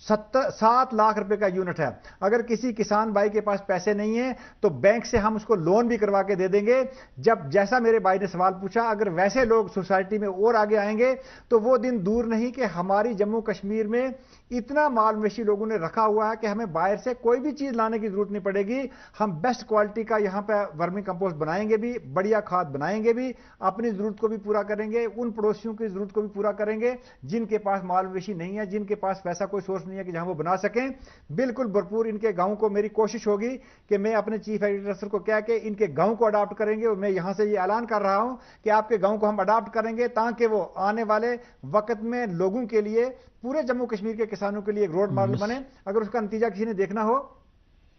7 लाख रुपए का यूनिट है। अगर किसी किसान भाई के पास पैसे नहीं है तो बैंक से हम उसको लोन भी करवा के दे देंगे। जब जैसा मेरे भाई ने सवाल पूछा, अगर वैसे लोग सोसाइटी में और आगे आएंगे तो वो दिन दूर नहीं कि हमारी जम्मू कश्मीर में इतना माल मवेशी लोगों ने रखा हुआ है कि हमें बाहर से कोई भी चीज लाने की जरूरत नहीं पड़ेगी। हम बेस्ट क्वालिटी का यहाँ पे वर्मी कंपोस्ट बनाएंगे भी, बढ़िया खाद बनाएंगे भी, अपनी जरूरत को भी पूरा करेंगे, उन पड़ोसियों की जरूरत को भी पूरा करेंगे जिनके पास माल मवेशी नहीं है, जिनके पास वैसा कोई सोर्स नहीं है कि जहां वो बना सकें। बिल्कुल भरपूर इनके गांव को मेरी कोशिश होगी कि मैं अपने चीफ एग्रीकल्चर को कह के इनके गांव को अडॉप्ट करेंगे, और मैं यहां से ये ऐलान कर रहा हूं कि आपके गांव को हम अडॉप्ट करेंगे ताकि वो आने वाले वक्त में लोगों के लिए, पूरे जम्मू कश्मीर के किसानों के लिए एक रोड मॉडल बने। अगर उसका नतीजा किसी ने देखना हो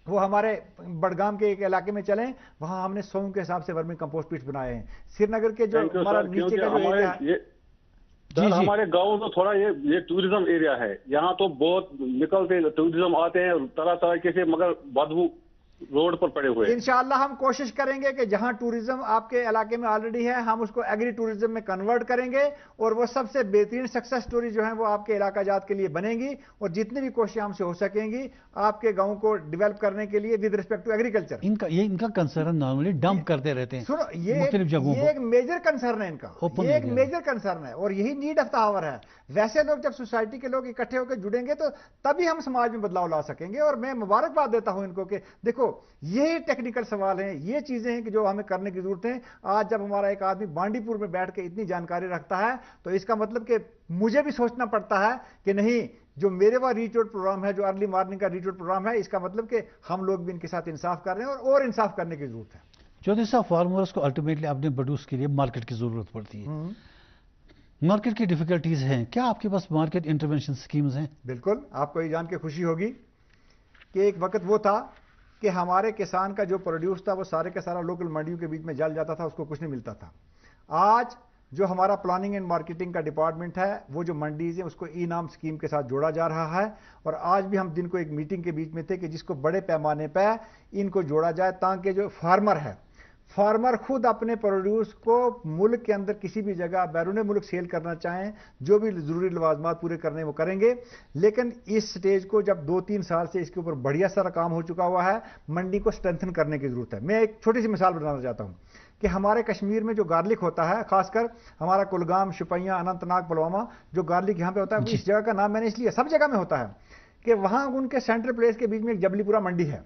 वो हमारे बडगाम के एक इलाके में चलें, वहां हमने 100 के हिसाब से वर्मी कंपोस्ट पिट्स बनाए हैं। श्रीनगर के जो हमारा नीचे का जो एरिया सर, हमारे गांव में थोड़ा ये टूरिज्म एरिया है, यहाँ तो बहुत निकलते टूरिज्म आते हैं तरह तरह के से, मगर बदबू रोड पर पड़े हुए। इंशाअल्लाह हम कोशिश करेंगे कि जहां टूरिज्म आपके इलाके में ऑलरेडी है हम उसको एग्री टूरिज्म में कन्वर्ट करेंगे, और वो सबसे बेहतरीन सक्सेस स्टोरी जो है वो आपके इलाका जात के लिए बनेगी, और जितनी भी कोशिशें हमसे हो सकेंगी आपके गांव को डेवलप करने के लिए विद रिस्पेक्ट टू एग्रीकल्चर। इनका कंसर्न नॉर्मली डंप करते रहते हैं। सुनो, ये एक मेजर कंसर्न है इनका, ये एक मेजर कंसर्न है, और यही नीड ऑफ द आवर है। वैसे लोग जब सोसाइटी के लोग इकट्ठे होकर जुड़ेंगे तो तभी हम समाज में बदलाव ला सकेंगे। और मैं मुबारकबाद देता हूं इनको कि देखो ये टेक्निकल सवाल हैं, ये चीजें हैं कि जो हमें करने की जरूरत है। आज जब हमारा एक आदमी बांडीपुर में बैठ के इतनी जानकारी रखता है तो इसका मतलब कि मुझे भी सोचना पड़ता है कि नहीं, जो मेरे वहां रीच आउट प्रोग्राम है, जो अर्ली मॉर्निंग का रीच आउट प्रोग्राम है, इसका मतलब कि हम लोग भी इनके साथ इंसाफ कर रहे हैं, और इंसाफ करने की जरूरत है। चौधरी साहब, फार्मर्स को अल्टीमेटली अपने प्रोड्यूस के लिए मार्केट की जरूरत पड़ती है, मार्केट की डिफिकल्टीज हैं, क्या आपके पास मार्केट इंटरवेंशन स्कीम्स हैं? बिल्कुल, आपको ये जान के खुशी होगी कि एक वक्त वो था कि हमारे किसान का जो प्रोड्यूस था वो सारे का सारा लोकल मंडियों के बीच में जल जाता था, उसको कुछ नहीं मिलता था। आज जो हमारा प्लानिंग एंड मार्केटिंग का डिपार्टमेंट है, वो जो मंडीज हैं उसको ई नाम स्कीम के साथ जोड़ा जा रहा है। और आज भी हम दिन को एक मीटिंग के बीच में थे कि जिसको बड़े पैमाने पर इनको जोड़ा जाए, ताकि जो फार्मर है, फार्मर खुद अपने प्रोड्यूस को मुल्क के अंदर किसी भी जगह बैरून मुल्क सेल करना चाहें, जो भी जरूरी लवाजमात पूरे करने वो करेंगे। लेकिन इस स्टेज को जब 2-3 साल से इसके ऊपर बढ़िया सारा काम हो चुका हुआ है, मंडी को स्ट्रेंथन करने की जरूरत है। मैं एक छोटी सी मिसाल बताना चाहता हूं कि हमारे कश्मीर में जो गार्लिक होता है, खासकर हमारा कुलगाम, शुपियां, अनंतनाग, पुलवामा, जो गार्लिक यहाँ पे होता है, इस जगह का नाम मैंने इसलिए, सब जगह में होता है कि वहां उनके सेंट्रल प्लेस के बीच में एक जबलीपुरा मंडी है।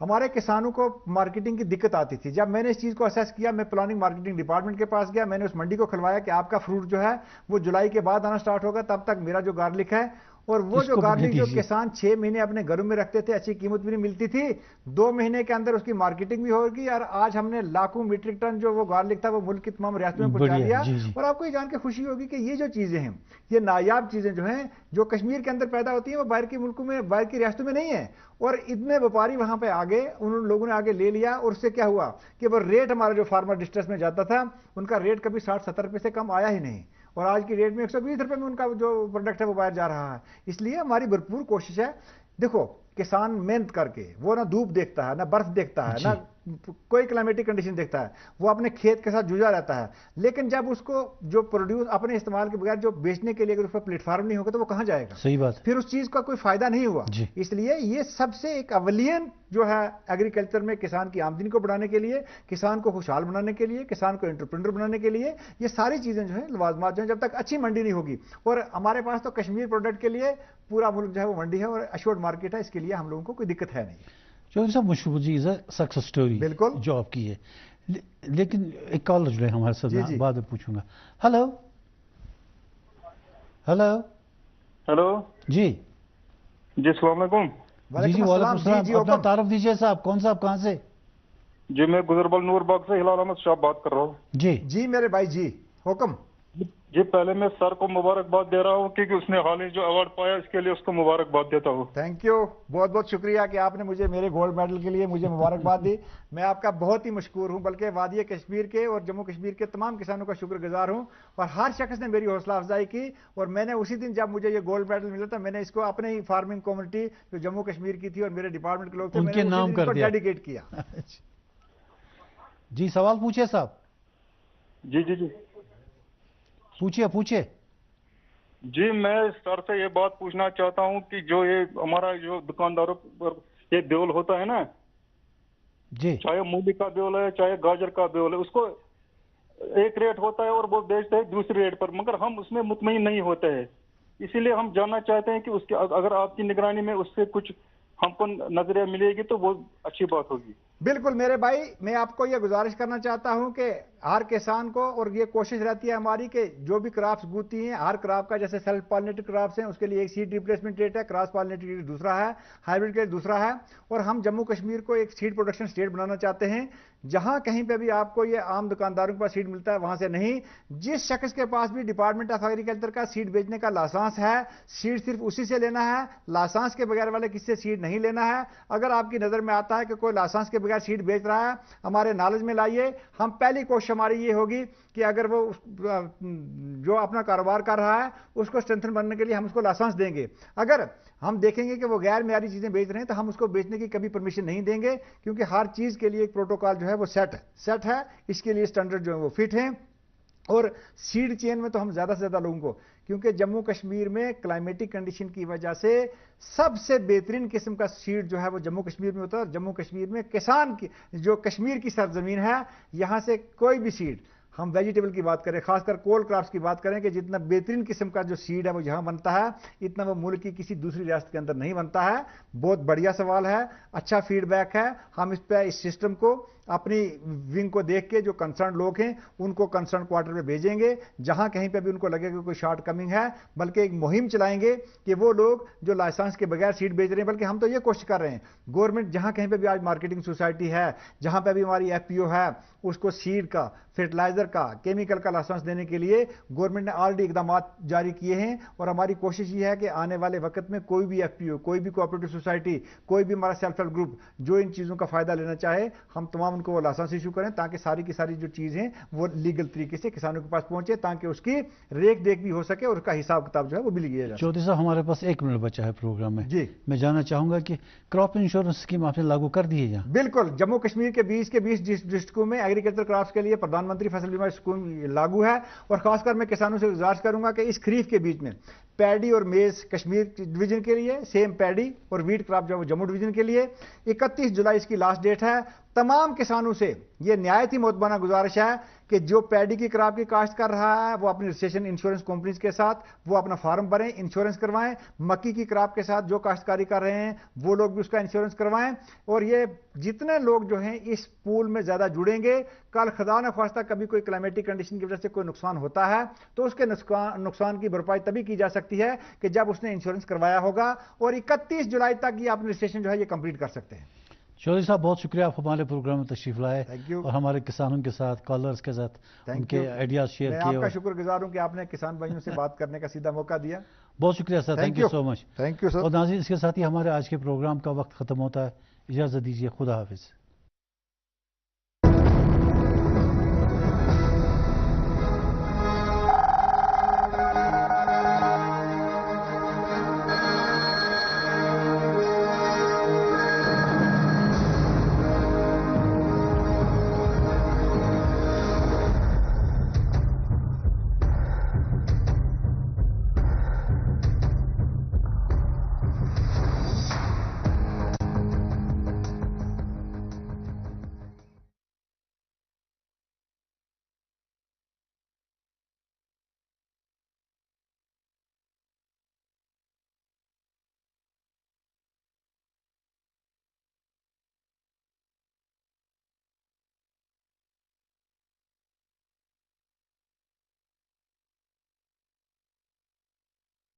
हमारे किसानों को मार्केटिंग की दिक्कत आती थी। जब मैंने इस चीज को असेस किया, मैं प्लानिंग मार्केटिंग डिपार्टमेंट के पास गया, मैंने उस मंडी को खुलवाया कि आपका फ्रूट जो है वो जुलाई के बाद आना स्टार्ट होगा, तब तक मेरा जो गार्लिक है, और वो जो गार्लिक जो किसान 6 महीने अपने घरों में रखते थे, अच्छी कीमत भी नहीं मिलती थी, 2 महीने के अंदर उसकी मार्केटिंग भी होगी। और आज हमने लाखों मीट्रिक टन जो वो गार्लिक था वो मुल्क की तमाम रियासतों में पहुंचा दिया। और आपको ये जान के खुशी होगी कि ये जो चीजें हैं, ये नायाब चीजें जो हैं, जो कश्मीर के अंदर पैदा होती हैं, वो बाहर के मुल्कों में, बाहर की रियासतों में नहीं है। और इतने व्यापारी वहां पे आगे, उन लोगों ने आगे ले लिया, और उससे क्या हुआ कि वो रेट हमारा जो फार्मर डिस्ट्रेस में जाता था, उनका रेट कभी 60-70 रुपए से कम आया ही नहीं, और आज की रेट में 120 रुपए में उनका जो प्रोडक्ट है वो बाहर जा रहा है। इसलिए हमारी भरपूर कोशिश है। देखो, किसान मेहनत करके, वो ना धूप देखता है, ना बर्फ देखता है, ना कोई क्लाइमेटिक कंडीशन देखता है, वो अपने खेत के साथ जुझा रहता है। लेकिन जब उसको जो प्रोड्यूस अपने इस्तेमाल के बगैर जो बेचने के लिए अगर उसका प्लेटफॉर्म नहीं होगा तो वो कहां जाएगा? सही बात। फिर उस चीज का कोई फायदा नहीं हुआ। इसलिए ये सबसे एक अवलियन जो है एग्रीकल्चर में किसान की आमदनी को बढ़ाने के लिए, किसान को खुशहाल बनाने के लिए, किसान को एंटरप्रेन्योर बनाने के लिए, ये सारी चीजें जो है लवाजमात जो है, जब तक अच्छी मंडी नहीं होगी। और हमारे पास तो कश्मीर प्रोडक्ट के लिए पूरा मुल्क जो है वो मंडी है और अश्योर्ड मार्केट है, इसके लिए हम लोगों को कोई दिक्कत है नहीं। चौधरी साहब, मशहूर जी इज अ सक्सेस स्टोरी बिल्कुल जो आपकी है, लेकिन एक कॉलर जुड़े हमारे साथ, बाद में पूछूंगा। हेलो हेलो हेलो जी जी, अस्सलाम वालेकुम। जी जी, वालेकुम सलाम। अपना तारुफ दीजिए साहब, कौन साहब, कहाँ से? जी, मैं गुजरबल नूरबाग से हिलाल अहमद साहब बात कर रहा हूँ। जी जी मेरे भाई जी, हुक्म। جی پہلے میں سر کو مبارکباد دے رہا ہوں کیونکہ اس نے حال ہی جو ایوارڈ پایا اس کے لیے اس کو مبارکباد دیتا ہوں. تھینک یو، بہت بہت شکریہ کہ آپ نے مجھے میرے گولڈ میڈل کے لیے مجھے مبارکباد دی. میں آپ کا بہت ہی مشکور ہوں، بلکہ وادی کشمیر کے اور جموں کشمیر کے تمام کسانوں کا شکر گزار ہوں. اور ہر شخص نے میری حوصلہ افزائی کی، اور میں نے اسی دن جب مجھے یہ گولڈ میڈل ملا تھا میں نے اس کو اپنے ہی فارمنگ کمیونٹی جو جموں کشمیر کی تھی اور میرے ڈپارٹمنٹ کے لوگ تھے، ان کے نام کر دیا، ڈیڈیکیٹ کیا. جی سوال پوچھے صاحب. جی جی جی پوچھے. جی میں سر سے یہ بات پوچھنا چاہتا ہوں کہ جو یہ ہمارا جو دکانداروں پر یہ بیول ہوتا ہے نا جی، چاہے مولی کا بیول ہے چاہے گاجر کا بیول ہے، اس کو ایک ریٹ ہوتا ہے اور وہ بیچتے ہیں دوسرے ریٹ پر، مگر ہم اس میں مطمئن نہیں ہوتے ہیں. اسی لیے ہم جاننا چاہتے ہیں کہ اس کے اگر آپ کی نگرانی میں اس سے کچھ ہم کو نظریہ ملے گی تو وہ اچھی بات ہوگی. بالکل میرے بھائی، میں آپ کو یہ گزارش کرنا چاہتا ہوں کہ ہر کسان کو، اور یہ کوشش رہتی ہے ہماری کہ جو بھی کراپس گوتی ہیں ہر کراپ کا، جیسے سیلف پالینیٹڈ کراپس ہیں اس کے لیے ایک سیڈ ریپلیسمنٹ ریٹ ہے، کراس پالینیٹڈ کے لیے دوسرا ہے، ہائیبرڈ کے لیے دوسرا ہے. اور ہم جموں کشمیر کو ایک سیڈ پروڈکشن اسٹیٹ بنانا چاہتے ہیں جہاں کہیں پہ بھی آپ کو یہ عام دکانداروں کے پاس سیڈ ملتا ہے وہاں سے نہیں. جس شخص کے پاس بھی ڈپارٹمنٹ آف ایگریکلچر کا سیڈ بیچنے کا لائسنس ہے، سیڈ صرف اسی سے لینا ہے، لائسنس کے بغیر والے کسی سے سیڈ نہیں لینا ہے. اگر آپ کی نظر میں آتا ہے کہ کوئی لائسنس کے بغیر سیڈ بیچ رہا ہے، ہمارے نالج میں لائیے. ہم پہلی کوشش ہماری یہ ہوگی کہ اگر وہ جو اپنا کاروبار کر رہا ہے اس کو اسٹرینتھن بننے کے لیے ہم اس کو لائسنس دیں گے. اگر ہم دیکھیں گے کہ وہ غیر معیاری چیزیں بیچ رہے ہیں تو ہم اس کو بیچنے کی کبھی پرمیشن نہیں دیں گے، کیونکہ ہر چیز کے لیے ایک پروٹوکال جو ہے وہ سیٹ ہے، اس کے لیے اسٹینڈرڈ جو ہے وہ فٹ ہیں. اور سیڈ چین میں تو ہم زیادہ سے زیادہ لوگوں کو، کیونکہ جموں کشمیر میں کلائمیٹک کنڈیشن کی وجہ سے سب سے بہترین قسم کا سیڈ جو ہے وہ جموں کشمیر میں ہوتا ہے. اور جموں کشمیر میں کسان کی جو کشمیر کی سرزمین ہے، یہاں سے کوئی بھی سیڈ، ہم ویجیٹیبل کی بات کریں، خاص کر کول کراپس کی بات کریں، کہ جتنا بہترین قسم کا جو سیڈ ہے وہ یہاں بنتا ہے اتنا وہ ملک کی کسی دوسری ریاست کے اندر نہیں بنتا ہے. بہت بڑھیا سوال ہے، اچھا فیڈ بیک ہے. ہم اس پہ اس سسٹم کو اپنی ونگ کو دیکھ کے جو کنسرن لوگ ہیں ان کو کنسرن کوارٹر میں بھیجیں گے، جہاں کہیں پہ بھی ان کو لگے کہ کوئی شارٹ کمنگ ہے، بلکہ ایک مہم چلائیں گے کہ وہ لوگ جو لائسنس کے بغیر سیڈ بیچ رہے ہیں، بلکہ ہم تو یہ کوشش کر رہے ہیں گورنمنٹ جہاں کہیں پہ بھی آج مارکیٹنگ سوسائٹی ہے، جہاں پہ بھی ہماری ایف پی او ہے، اس کو سیڈ کا، فرٹیلائزر کا، کیمیکل کا لائسنس دینے کے لیے گورنمنٹ نے آلریڈی اقدامات جاری کیے ہیں. اور ہماری کوشش یہ ہے کہ آنے والے وقت میں کوئی بھی ایف پی او، کوئی بھی کوآپریٹو سوسائٹی، کوئی بھی ہمارا سیلف ہیلپ گروپ جو ان چیزوں کا فائدہ لینا چاہے، ہم تمام ان کو وہ لائسنس ایشو کریں تاکہ ساری کی ساری جو چیزیں وہ لیگل طریقے سے کسانوں کے پاس پہنچے، تاکہ اس کی ریکھ دیکھ بھی ہو سکے اور اس کا حساب کتاب جو ہے وہ بھی لیا جائے. چودھری صاحب ہمارے پاس 1 منٹ بچا ہے پروگرام میں. جی میں جاننا چاہوں گا کہ کراپ انشورنس اسکیم آپ نے لاگو کر دی ہے یہاں؟ بالکل، جموں کشمیر کے 20 ڈسٹرکٹوں میں ایگریکلچر کراپس کے لیے پردھان منتری فصل بیمہ اسکیم لاگو ہے. اور خاص کر میں کسانوں سے گزارش کروں گا کہ اس خریف کے بیچ میں پیڈی اور میز کشمیر ڈویژن کے لیے، سیم پیڈی اور ویٹ کراپ جو ہے وہ جموں ڈویژن کے لیے 31 جولائی اس کی لاسٹ ڈیٹ ہے. تمام کسانوں سے یہ نہایت ہی معتبرانہ گزارش ہے کہ جو پیڈی کی کراپ کی کاشت کر رہا ہے وہ اپنی رجسٹریشن انشورنس کمپنیز کے ساتھ وہ اپنا فارم بھریں، انشورنس کروائیں. مکی کی کراپ کے ساتھ جو کاشتکاری کر رہے ہیں وہ لوگ بھی اس کا انشورنس کروائیں. اور یہ جتنے لوگ جو ہیں اس پول میں زیادہ جڑیں گے، کل خدا نہ خواستہ کبھی کوئی کلائمیٹک کنڈیشن کی وجہ سے کوئی نقصان ہوتا ہے تو اس کے نقصان کی بھرپائی تبھی کی جا سکتی ہے کہ جب اس نے انشورنس کروایا ہوگا. اور 31 جولائی تک یہ اپنی رجسٹریشن جو ہے یہ کمپلیٹ کر سکتے ہیں. چودھری صاحب بہت شکریہ، آپ ہمارے پروگرام میں تشریف لائے اور ہمارے کسانوں کے ساتھ، کالرز کے ساتھ ان کے آئیڈیاز شیئر کیے. میں آپ کا شکر گزار ہوں کہ آپ نے کسان بھائیوں سے بات کرنے کا سیدھا موقع دیا. بہت شکریہ sir, thank you so much. Thank you sir. اور ناظرین، اس کے ساتھ ہی ہمارے آج کے پروگرام کا وقت ختم ہوتا ہے. اجازت دیجیے، خدا حافظ.